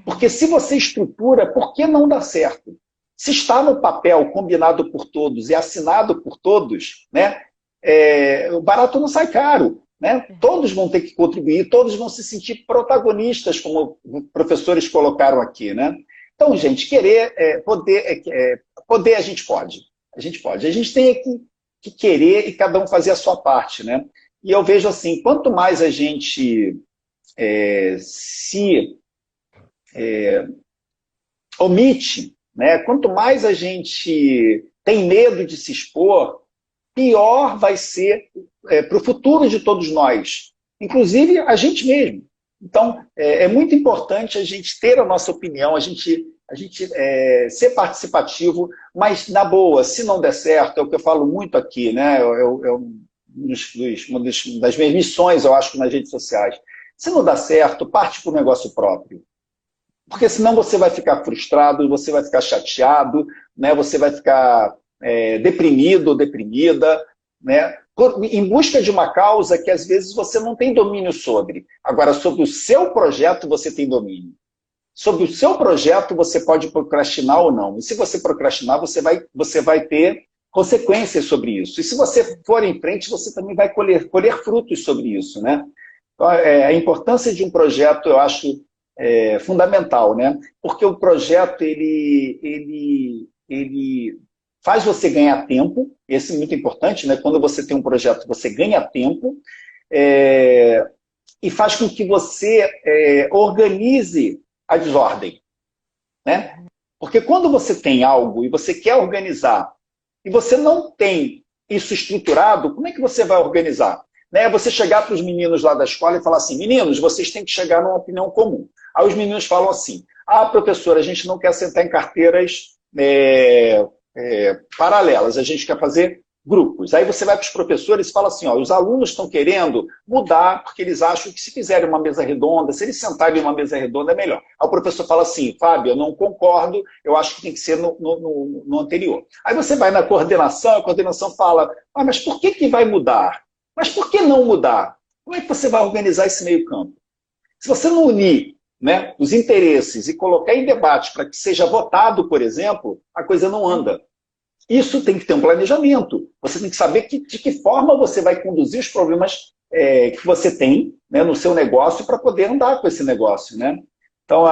Porque se você estrutura, por que não dá certo? Se está no papel combinado por todos e assinado por todos, né, o barato não sai caro. Né? Todos vão ter que contribuir, todos vão se sentir protagonistas, como professores colocaram aqui. Né? Então, gente, querer, poder a gente pode. A gente pode. A gente tem que querer e cada um fazer a sua parte. Né? E eu vejo assim, quanto mais a gente se omite, né? Quanto mais a gente tem medo de se expor, pior vai ser para o futuro de todos nós, inclusive a gente mesmo. Então, é muito importante a gente ter a nossa opinião, a gente ser participativo, mas, na boa, se não der certo, é o que eu falo muito aqui, né? Uma das minhas missões, eu acho, nas redes sociais. Se não dá certo, parte para o negócio próprio. Porque senão você vai ficar frustrado, você vai ficar chateado, né? Você vai ficar deprimido ou deprimida, né? Em busca de uma causa que às vezes você não tem domínio sobre. Agora, sobre o seu projeto você tem domínio. Sobre o seu projeto você pode procrastinar ou não. E se você procrastinar, você vai ter consequências sobre isso. E se você for em frente, você também vai colher frutos sobre isso, né? Então, a importância de um projeto, eu acho, fundamental, né? Porque o projeto, ele faz você ganhar tempo, esse é muito importante, né? Quando você tem um projeto, você ganha tempo, e faz com que você organize a desordem, né? Porque quando você tem algo e você quer organizar, e você não tem isso estruturado, como é que você vai organizar? Né? Você chegar para os meninos lá da escola e falar assim, meninos, vocês têm que chegar numa opinião comum. Aí os meninos falam assim, professora, a gente não quer sentar em carteiras paralelas, a gente quer fazer grupos. Aí você vai para os professores e fala assim, os alunos estão querendo mudar porque eles acham que se fizerem uma mesa redonda, se eles sentarem em uma mesa redonda é melhor. Aí o professor fala assim, Fábio, eu não concordo, eu acho que tem que ser no anterior. Aí você vai na coordenação, a coordenação fala, mas por que vai mudar? Mas por que não mudar? Como é que você vai organizar esse meio campo? Se você não unir, né, os interesses e colocar em debate para que seja votado, por exemplo, a coisa não anda. Isso tem que ter um planejamento. Você tem que saber de que forma você vai conduzir os problemas que você tem, né, no seu negócio para poder andar com esse negócio, né? Então,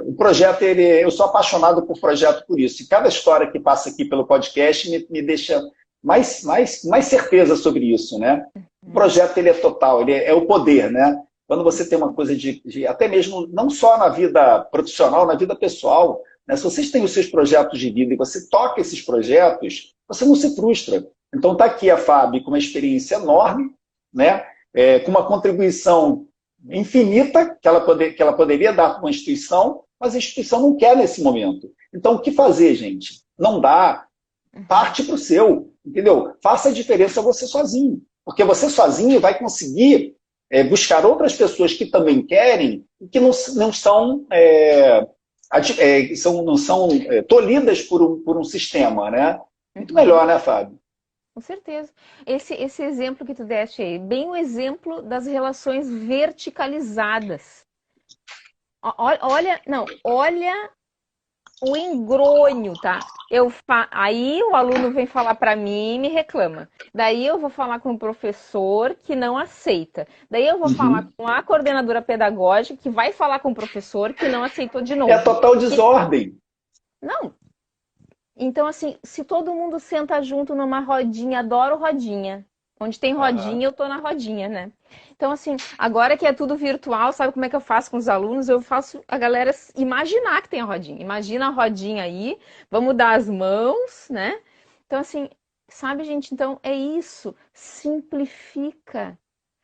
o projeto, eu sou apaixonado por projeto por isso. E cada história que passa aqui pelo podcast me deixa mais certeza sobre isso, né? O projeto, ele é total, ele é o poder, né? Quando você tem uma coisa até mesmo, não só na vida profissional, na vida pessoal, né? Se vocês têm os seus projetos de vida e você toca esses projetos, você não se frustra. Então está aqui a Fábio com uma experiência enorme, né? Com uma contribuição infinita que ela poderia dar para uma instituição, mas a instituição não quer nesse momento. Então o que fazer, gente? Não dá. Parte para o seu, entendeu? Faça a diferença você sozinho. Porque você sozinho vai conseguir buscar outras pessoas que também querem e que não são tolhidas por um sistema, né? Muito melhor, né, Fábio? Com certeza. Esse exemplo que tu deste aí, bem o exemplo das relações verticalizadas. Olha o engronho, tá? Aí o aluno vem falar para mim e me reclama. Daí eu vou falar com o professor que não aceita. Daí eu vou falar com a coordenadora pedagógica que vai falar com o professor que não aceitou de novo. É total desordem. Não. Então, assim, se todo mundo senta junto numa rodinha, adoro rodinha. Onde tem rodinha, eu tô na rodinha, né? Então, assim, agora que é tudo virtual, sabe como é que eu faço com os alunos? Eu faço a galera imaginar que tem a rodinha. Imagina a rodinha aí, vamos dar as mãos, né? Então, assim, sabe, gente? Então, é isso. Simplifica.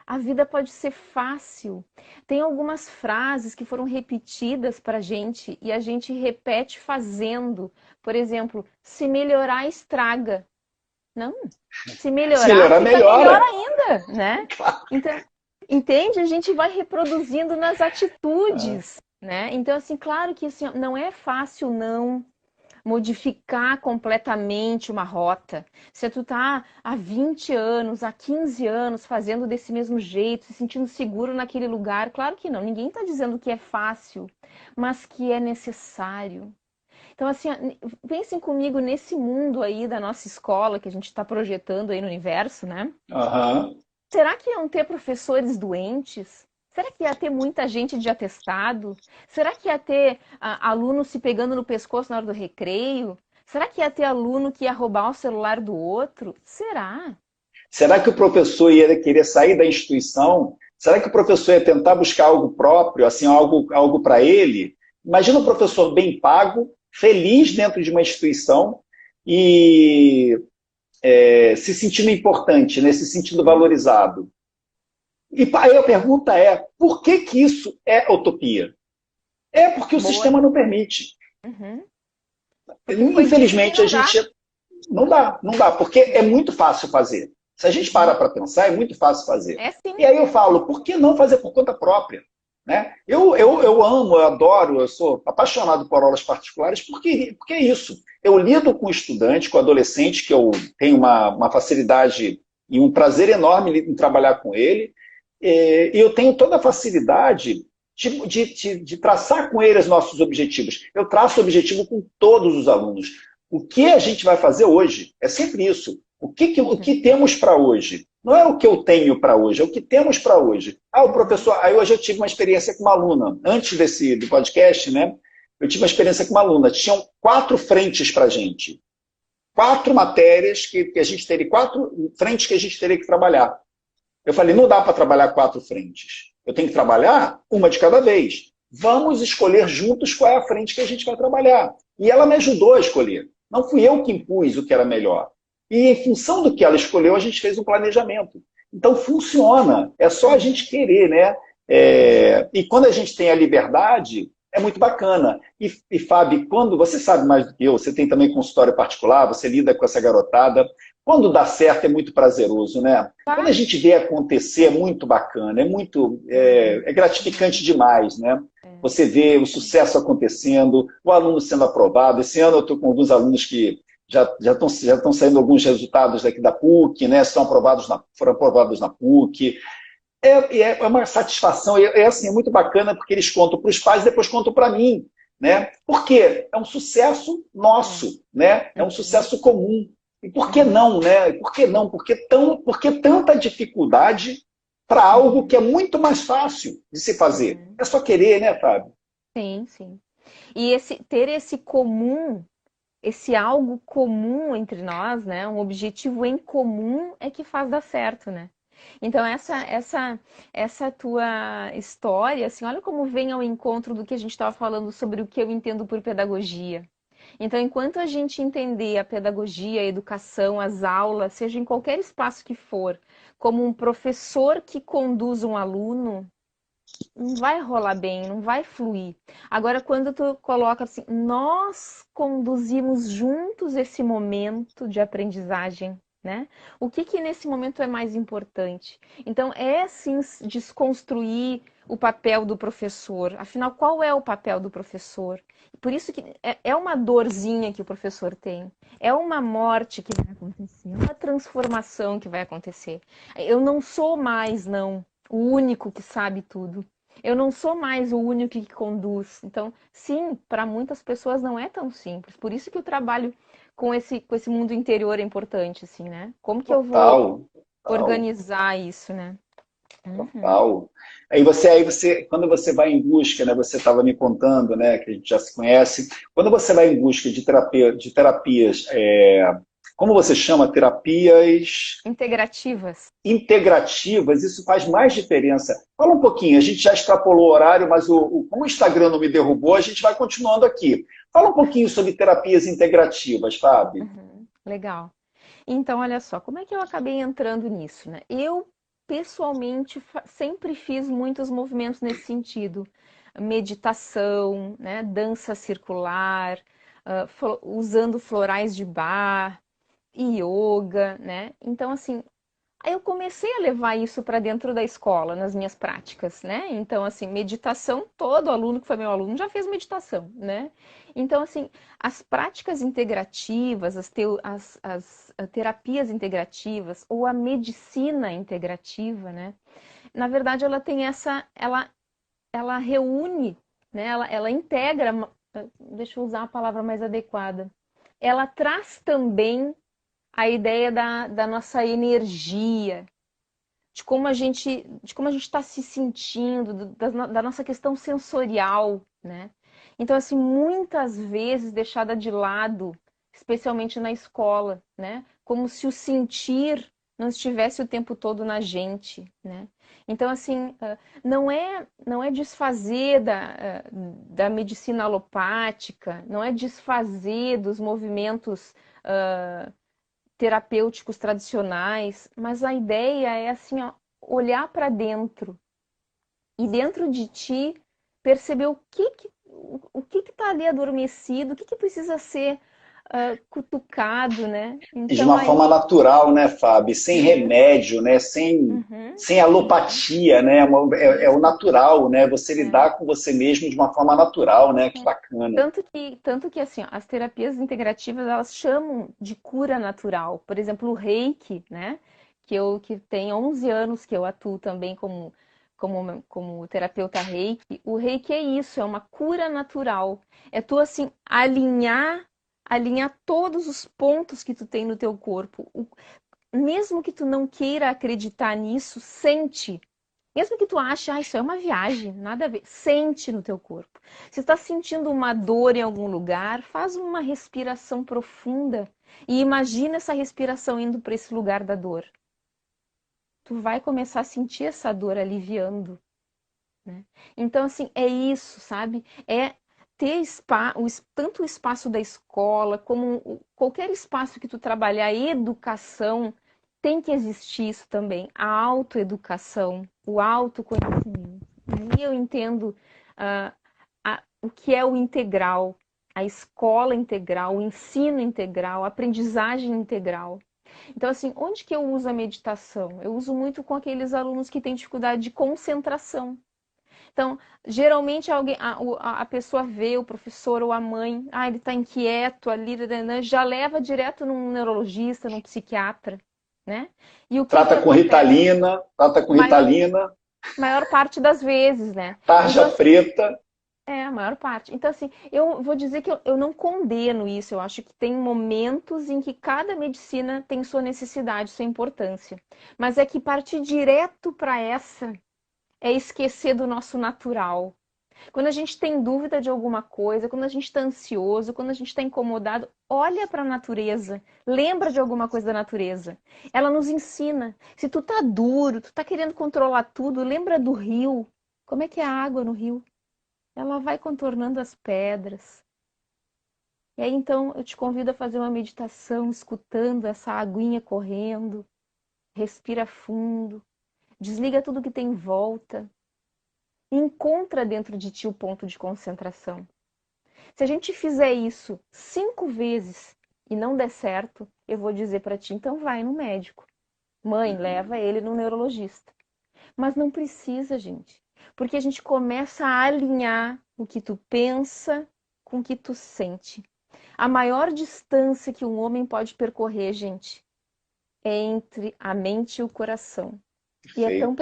A vida pode ser fácil. Tem algumas frases que foram repetidas pra gente e a gente repete fazendo. Por exemplo, se melhorar, estraga. Não. Se melhorar, melhor ainda, né? Então, entende? A gente vai reproduzindo nas atitudes, né? Então, assim, claro que assim, não é fácil não modificar completamente uma rota. Se tu tá há 20 anos, há 15 anos fazendo desse mesmo jeito, se sentindo seguro naquele lugar, claro que não. Ninguém está dizendo que é fácil, mas que é necessário. Então, assim, pensem comigo nesse mundo aí da nossa escola que a gente está projetando aí no universo, né? Será que iam ter professores doentes? Será que ia ter muita gente de atestado? Será que ia ter aluno se pegando no pescoço na hora do recreio? Será que ia ter aluno que ia roubar o celular do outro? Será? Será que o professor ia querer sair da instituição? Será que o professor ia tentar buscar algo próprio, assim, algo para ele? Imagina um professor bem pago, feliz dentro de uma instituição e se sentindo importante, né? Se sentindo valorizado. E aí a pergunta é, por que isso é utopia? É porque o sistema não permite. Infelizmente, a gente... Não dá, porque é muito fácil fazer. Se a gente para pensar, é muito fácil fazer. E aí eu falo, por que não fazer por conta própria? Né? Eu amo, eu adoro, eu sou apaixonado por aulas particulares, porque é isso. Eu lido com estudante, com adolescente, que eu tenho uma facilidade e um prazer enorme em trabalhar com ele, e eu tenho toda a facilidade de traçar com ele os nossos objetivos. Eu traço o objetivo com todos os alunos. O que a gente vai fazer hoje? É sempre isso. O que temos para hoje? Não é o que eu tenho para hoje, é o que temos para hoje. Ah, o professor. Aí hoje eu tive uma experiência com uma aluna. Antes do podcast, né? Eu tive uma experiência com uma aluna. Tinham 4 frentes para a gente. 4 matérias que a gente teria, 4 frentes que a gente teria que trabalhar. Eu falei, não dá para trabalhar 4 frentes. Eu tenho que trabalhar uma de cada vez. Vamos escolher juntos qual é a frente que a gente vai trabalhar. E ela me ajudou a escolher. Não fui eu que impus o que era melhor. E em função do que ela escolheu, a gente fez um planejamento. Então funciona. É só a gente querer, né? E quando a gente tem a liberdade, é muito bacana. Fábio, quando você sabe mais do que eu, você tem também consultório particular, você lida com essa garotada. Quando dá certo é muito prazeroso, né? Quando a gente vê acontecer é muito bacana, é gratificante demais, né? Você vê o sucesso acontecendo, o aluno sendo aprovado. Esse ano eu estou com alguns alunos que já estão saindo alguns resultados daqui da PUC, né? Foram aprovados na PUC. É uma satisfação, assim, é muito bacana porque eles contam para os pais e depois contam para mim, né? Por quê? É um sucesso nosso, né? É um sucesso comum. E por que não, né? Por que não? Por que tanta dificuldade para algo que é muito mais fácil de se fazer? É só querer, né, Fábio? Sim, sim. E ter esse comum, esse algo comum entre nós, né? Um objetivo em comum é que faz dar certo, né? Então essa tua história, assim, olha como vem ao encontro do que a gente estava falando sobre o que eu entendo por pedagogia. Então, enquanto a gente entender a pedagogia, a educação, as aulas, seja em qualquer espaço que for, como um professor que conduz um aluno, não vai rolar bem, não vai fluir. Agora, quando tu coloca assim, nós conduzimos juntos esse momento de aprendizagem, né? O que nesse momento é mais importante? Então, é sim desconstruir o papel do professor. Afinal, qual é o papel do professor? Por isso que é uma dorzinha que o professor tem, é uma morte que vai acontecer, é uma transformação que vai acontecer. Eu não sou mais, não, o único que sabe tudo. Eu não sou mais o único que conduz. Então, sim, para muitas pessoas não é tão simples. Por isso que o trabalho com esse mundo interior é importante, assim, né? Como que eu vou Total, total. organizar isso, né? Uhum. Total. Quando você vai em busca, né, você estava me contando, né, que a gente já se conhece, quando você vai em busca de terapias, como você chama? Terapias Integrativas. integrativas, isso faz mais diferença. Fala um pouquinho, a gente já extrapolou o horário, mas como o Instagram não me derrubou, a gente vai continuando aqui. Fala um pouquinho sobre terapias integrativas, Fábio. Uhum. Legal. Então, olha só, como é que eu acabei entrando nisso, né? Eu, pessoalmente, sempre fiz muitos movimentos nesse sentido. Meditação, né? Dança circular, usando florais de bar, yoga, né? Então, assim, aí eu comecei a levar isso para dentro da escola, nas minhas práticas, né? Então, assim, meditação, todo aluno que foi meu aluno já fez meditação, né? Então, assim, as práticas integrativas, as terapias integrativas ou a medicina integrativa, né? Na verdade, ela tem ela reúne, né? Ela integra, deixa eu usar a palavra mais adequada. Ela traz também a ideia da nossa energia, de como a gente está se sentindo, da nossa questão sensorial, né? Então, assim, muitas vezes deixada de lado, especialmente na escola, né? Como se o sentir não estivesse o tempo todo na gente, né? Então, assim, não é desfazer da medicina alopática, não é desfazer dos movimentos terapêuticos tradicionais, mas a ideia é assim, ó, olhar para dentro e dentro de ti perceber o que está ali adormecido, o que precisa ser cutucado, né? E de Então uma forma aí natural, né, Fábio? Sem isso, remédio, né? Sem, uhum, sem uhum, alopatia, né? É o isso, natural, né? Você é, lidar com você mesmo de uma forma natural, né? Que é. bacana. Tanto que assim, ó, as terapias integrativas elas chamam de cura natural. Por exemplo, o Reiki, né? Que tem 11 anos que eu atuo também como terapeuta Reiki. O Reiki é isso, é uma cura natural. É tu assim alinhar alinhar todos os pontos que tu tem no teu corpo. Mesmo que tu não queira acreditar nisso, sente. Mesmo que tu ache, isso é uma viagem, nada a ver. Sente no teu corpo. Se está sentindo uma dor em algum lugar, faz uma respiração profunda e imagina essa respiração indo para esse lugar da dor. Tu vai começar a sentir essa dor aliviando, né? Então, assim, é isso, sabe? É ter tanto o espaço da escola, como qualquer espaço que tu trabalhar, a educação, tem que existir isso também, a autoeducação, o autoconhecimento. Aí eu entendo o que é o integral, a escola integral, o ensino integral, a aprendizagem integral. Então, assim, onde que eu uso a meditação? Eu uso muito com aqueles alunos que têm dificuldade de concentração. Então, geralmente a pessoa vê o professor ou a mãe, ele está inquieto ali, já leva direto num neurologista, num psiquiatra, né? E o que Trata com Ritalina, trata com Ritalina. Maior parte das vezes, né? Tarja então, preta. A maior parte. Então, assim, eu vou dizer que eu não condeno isso. Eu acho que tem momentos em que cada medicina tem sua necessidade, sua importância. Mas é que partir direto para essa é esquecer do nosso natural. Quando a gente tem dúvida de alguma coisa, quando a gente está ansioso, quando a gente está incomodado, olha para a natureza, lembra de alguma coisa da natureza. Ela nos ensina. Se tu tá duro, tu tá querendo controlar tudo, lembra do rio. Como é que é a água no rio? Ela vai contornando as pedras. E aí então eu te convido a fazer uma meditação, escutando essa aguinha correndo. Respira fundo, desliga tudo que tem em volta. Encontra dentro de ti o ponto de concentração. Se a gente fizer isso 5 vezes e não der certo, eu vou dizer para ti, então vai no médico. Mãe, leva ele no neurologista. Mas não precisa, gente. Porque a gente começa a alinhar o que tu pensa com o que tu sente. A maior distância que um homem pode percorrer, gente, é entre a mente e o coração. Perfeito. E é tão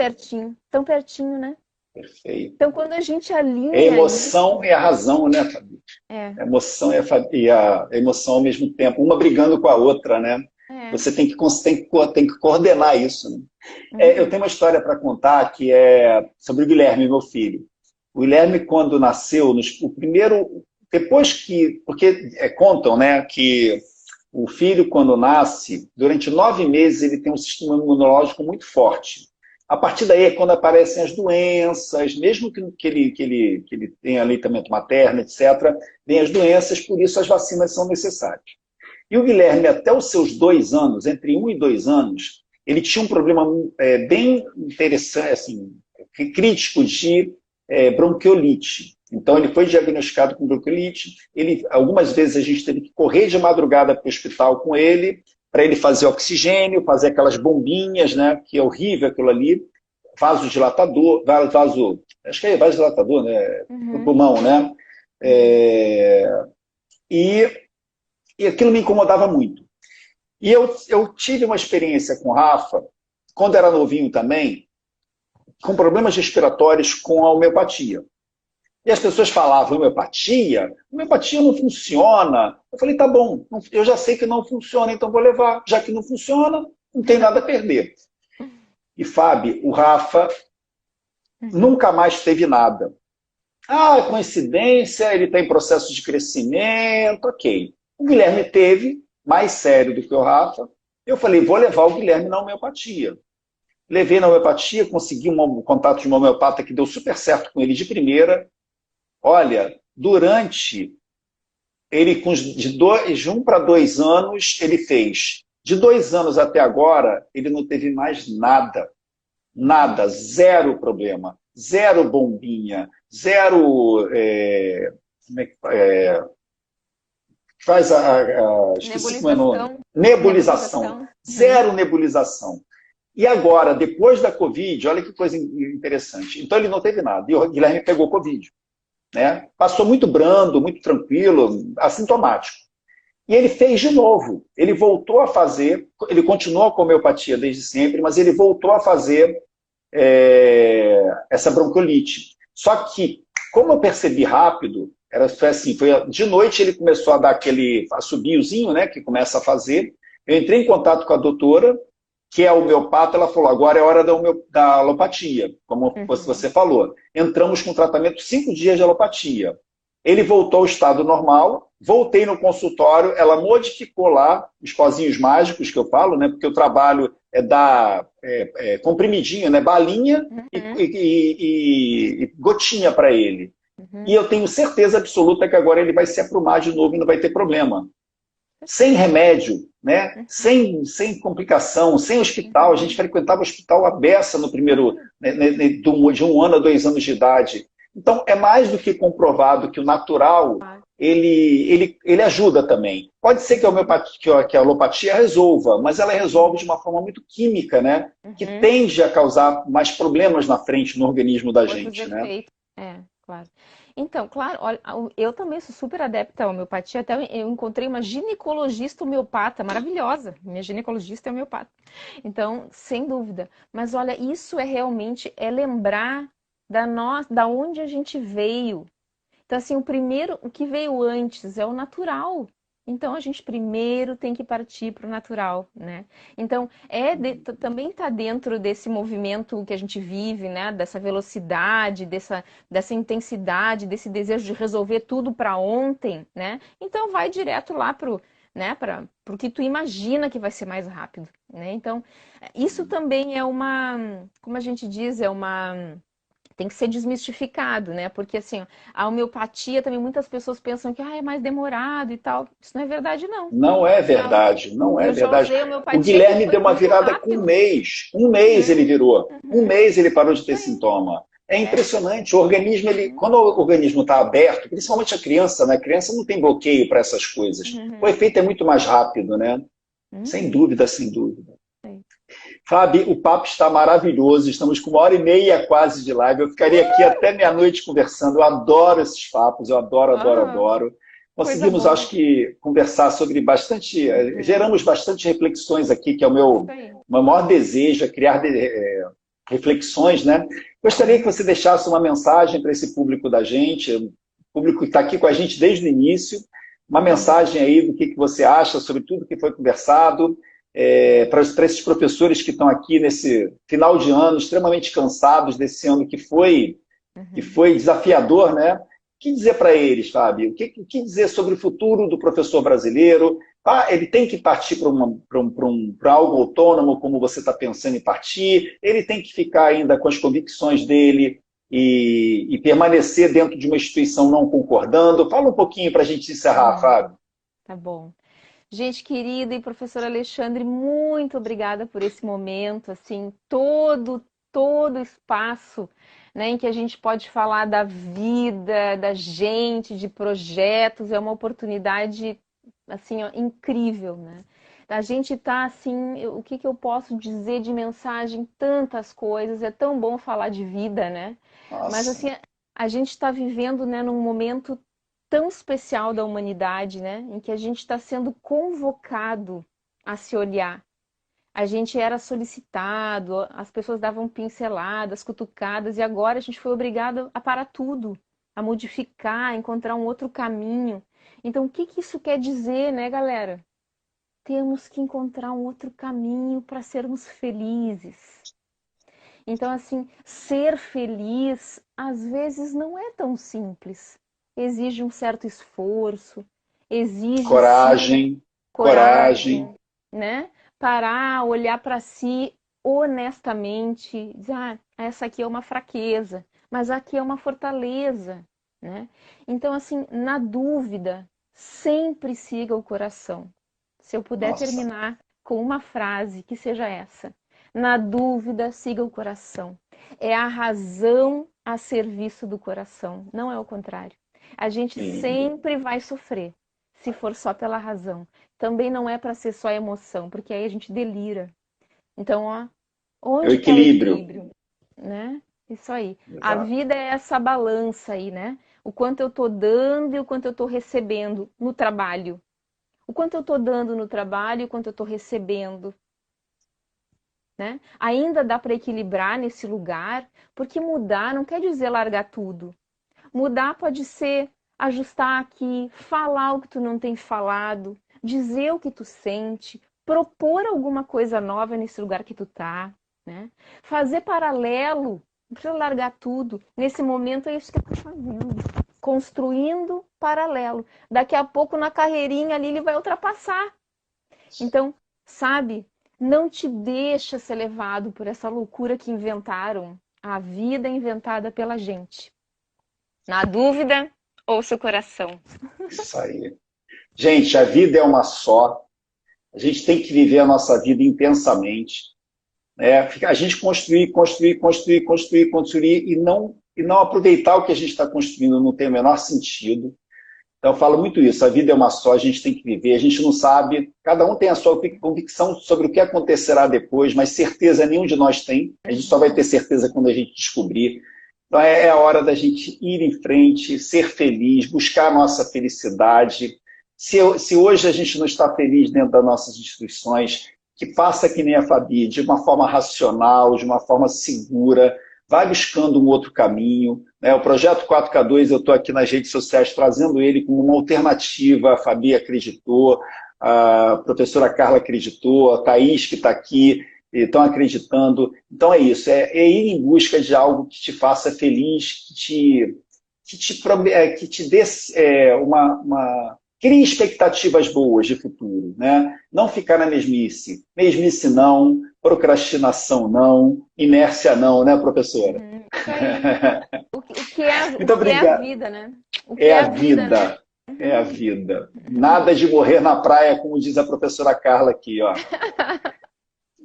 pertinho, né? Perfeito. Então, quando a gente alinha... É a emoção e a razão, né, Fabi? A emoção e a emoção ao mesmo tempo, uma brigando com a outra, né? Você tem que coordenar isso, né? Eu tenho uma história para contar que é sobre o Guilherme, meu filho. O Guilherme, quando nasceu, o primeiro... Depois que... Porque contam, né, que o filho, quando nasce, durante 9 meses ele tem um sistema imunológico muito forte. A partir daí é quando aparecem as doenças, mesmo que ele tenha aleitamento materno, etc., vem as doenças, por isso as vacinas são necessárias. E o Guilherme, até os seus 2 anos, entre 1 e 2 anos, ele tinha um problema bem interessante, assim, crítico de bronquiolite. Então ele foi diagnosticado com bronquiolite. Algumas vezes a gente teve que correr de madrugada para o hospital com ele, para ele fazer oxigênio, fazer aquelas bombinhas, né, que é horrível aquilo ali, vasodilatador, acho que é vasodilatador, né, no pulmão, né, e aquilo me incomodava muito. E eu tive uma experiência com o Rafa, quando era novinho também, com problemas respiratórios com a homeopatia. E as pessoas falavam, homeopatia não funciona. Eu falei, tá bom, eu já sei que não funciona, então vou levar. Já que não funciona, não tem nada a perder. E, Fábio, o Rafa nunca mais teve nada. Coincidência, ele está em processo de crescimento, ok. O Guilherme teve, mais sério do que o Rafa. Eu falei, vou levar o Guilherme na homeopatia. Levei na homeopatia, consegui um contato de uma homeopata que deu super certo com ele de primeira. Olha, durante ele, de 1 para 2 anos, ele fez. De 2 anos até agora, ele não teve mais nada. Nada, zero problema. Zero bombinha, zero... faz esqueci como é o nome. Nebulização. Zero nebulização. E agora, depois da Covid, olha que coisa interessante. Então ele não teve nada. E o Guilherme pegou Covid. Né? Passou muito brando, muito tranquilo, assintomático. E ele fez de novo. Ele voltou a fazer, ele continuou com a homeopatia desde sempre, mas ele voltou a fazer essa bronquiolite. Só que, como eu percebi rápido, Foi assim, de noite ele começou a dar aquele assobiozinho, né, que começa a fazer. Eu entrei em contato com a doutora, que é a homeopata, ela falou, agora é hora da alopatia, como Uhum. você falou. Entramos com tratamento 5 dias de alopatia. Ele voltou ao estado normal, voltei no consultório, ela modificou lá os pozinhos mágicos que eu falo, né, porque o trabalho é dar comprimidinho, né, balinha Uhum. e gotinha para ele. E Uhum. eu tenho certeza absoluta que agora ele vai se aprumar de novo e não vai ter problema. Sem remédio, né? Uhum. sem complicação, sem hospital. A gente Uhum. frequentava o hospital à beça no primeiro, né, de 1 ano a 2 anos de idade. Então, é mais do que comprovado que o natural Claro. ele ajuda também. Pode ser que a Uhum. homeopatia, que a alopatia resolva, mas ela resolve de uma forma muito química, né? Que Uhum. tende a causar mais problemas na frente no organismo da Outros gente, né? efeitos. É, claro. Então, claro, olha, eu também sou super adepta à homeopatia. Até eu encontrei uma ginecologista homeopata maravilhosa. Minha ginecologista é homeopata. Então, sem dúvida. Mas olha, isso é realmente lembrar da onde a gente veio. Então, assim, o que veio antes é o natural. Então, a gente primeiro tem que partir para o natural, né? Então, também está dentro desse movimento que a gente vive, né? Dessa velocidade, dessa intensidade, desse desejo de resolver tudo para ontem, né? Então, vai direto lá para o que tu imagina que vai ser mais rápido, né? Então, isso também como a gente diz, tem que ser desmistificado, né? Porque assim, a homeopatia também muitas pessoas pensam que é mais demorado e tal. Isso não é verdade, não. Não é Já, verdade, não é eu já verdade. usei O homeopatia que Guilherme foi deu uma muito virada com um rápido. mês. Um mês Uhum, ele virou. Um uhum, mês ele parou de isso ter aí. sintoma. É É. impressionante. O organismo, Uhum, quando o organismo está aberto, principalmente a criança, né? A criança não tem bloqueio para essas coisas. O uhum, efeito é muito mais rápido, né? Sem uhum. dúvida, sem dúvida. Sei. Fabi, o papo está maravilhoso. Estamos com 1h30 quase de live. Eu ficaria aqui até meia-noite conversando. Eu adoro esses papos, eu adoro, adoro, Ah, adoro. coisa Conseguimos, boa. acho que, conversar sobre bastante. Uhum, Geramos bastante reflexões aqui, que é o isso aí. meu maior desejo, é criar reflexões, né? Gostaria que Uhum, você deixasse uma mensagem para esse público da gente, o público que está aqui com a gente desde o início, uma uhum. mensagem aí do que você acha sobre tudo que foi conversado, para esses professores que estão aqui nesse final de ano, extremamente cansados desse ano que Uhum. foi desafiador, né? O que dizer para eles, Fábio? O que dizer sobre o futuro do professor brasileiro? Ah, ele tem que partir para algo autônomo, como você está pensando em partir? Ele tem que ficar ainda com as convicções dele e permanecer dentro de uma instituição não concordando? Fala um pouquinho para a gente encerrar, Hum, Fábio. tá bom. Gente querida e professor Alexandre, muito obrigada por esse momento, assim, todo espaço, né, em que a gente pode falar da vida, da gente, de projetos, é uma oportunidade, assim, ó, incrível, né? A gente tá assim, o que que eu posso dizer de mensagem? Tantas coisas, é tão bom falar de vida, né? Mas Nossa, assim, a gente está vivendo, né, num momento tão especial da humanidade, né? Em que a gente está sendo convocado a se olhar. A gente era solicitado, as pessoas davam pinceladas, cutucadas, e agora a gente foi obrigado a parar tudo, a modificar, a encontrar um outro caminho. Então, o que que isso quer dizer, né, galera? Temos que encontrar um outro caminho para sermos felizes. Então, assim, ser feliz às vezes não é tão simples. Exige um certo esforço, exige sim coragem, coragem. coragem, né? Parar, olhar para si honestamente, dizer, essa aqui é uma fraqueza, mas aqui é uma fortaleza, né? Então, assim, na dúvida, sempre siga o coração. Se eu puder Nossa, terminar com uma frase que seja essa: na dúvida, siga o coração. É a razão a serviço do coração, não é o contrário. A gente lindo. sempre vai sofrer se for só pela razão. Também não é para ser só emoção, porque aí a gente delira. Então, ó, É o onde está o equilíbrio. equilíbrio, né? Isso aí. A Exato. vida é essa balança aí, né? O quanto eu tô dando e o quanto eu tô recebendo no trabalho. O quanto eu tô dando no trabalho e o quanto eu tô recebendo, né? Ainda dá para equilibrar nesse lugar, porque mudar não quer dizer largar tudo. Mudar pode ser ajustar aqui, falar o que tu não tem falado, dizer o que tu sente, propor alguma coisa nova nesse lugar que tu tá, né? Fazer paralelo, não precisa largar tudo. Nesse momento é isso que tu tá fazendo, construindo paralelo. Daqui a pouco na carreirinha ali ele vai ultrapassar. Então, sabe, não te deixa ser levado por essa loucura que inventaram. A vida é inventada pela gente. Na dúvida, ouça o coração. Isso aí. Gente, a vida é uma só. A gente tem que viver a nossa vida intensamente. Né? A gente construir e não aproveitar o que a gente está construindo não tem o menor sentido. Então, eu falo muito isso, a vida é uma só, a gente tem que viver, a gente não sabe, cada um tem a sua convicção sobre o que acontecerá depois, mas certeza nenhum de nós tem, a gente só vai ter certeza quando a gente descobrir. Então, é a hora da gente ir em frente, ser feliz, buscar a nossa felicidade. Se hoje a gente não está feliz dentro das nossas instituições, que faça que nem a Fabi, de uma forma racional, de uma forma segura, vai buscando um outro caminho. Né? O Projeto 4K2, eu estou aqui nas redes sociais trazendo ele como uma alternativa. A Fabi acreditou, a professora Carla acreditou, a Thaís, que está aqui, estão acreditando. Então é isso, é ir em busca de algo que te faça feliz, que te dê crie expectativas boas de futuro, né? Não ficar na mesmice. Mesmice não, procrastinação não, inércia não, né, professora? Isso aí. Muito O que é a obrigado. vida, né? O que É é a a vida, né? vida, é a vida. Nada de morrer na praia, como diz a professora Carla aqui, ó.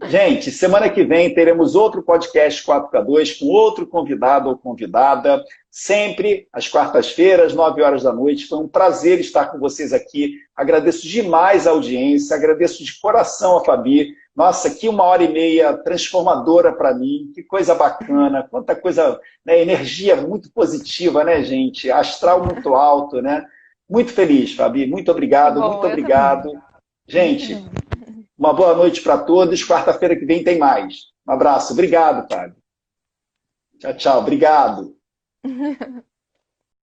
Gente, semana que vem teremos outro podcast 4K2 com outro convidado ou convidada, sempre às quartas-feiras, 9 horas da noite. Foi um prazer estar com vocês aqui. Agradeço demais a audiência, agradeço de coração a Fabi. Nossa, que 1h30 transformadora para mim, que coisa bacana, quanta coisa, né, energia muito positiva, né, gente? Astral muito alto, né? Muito feliz, Fabi, muito obrigado, Bom, muito eu também. obrigado. Gente, uma boa noite para todos. Quarta-feira que vem tem mais. Um abraço. Obrigado, Fábio. Tchau, tchau. Obrigado.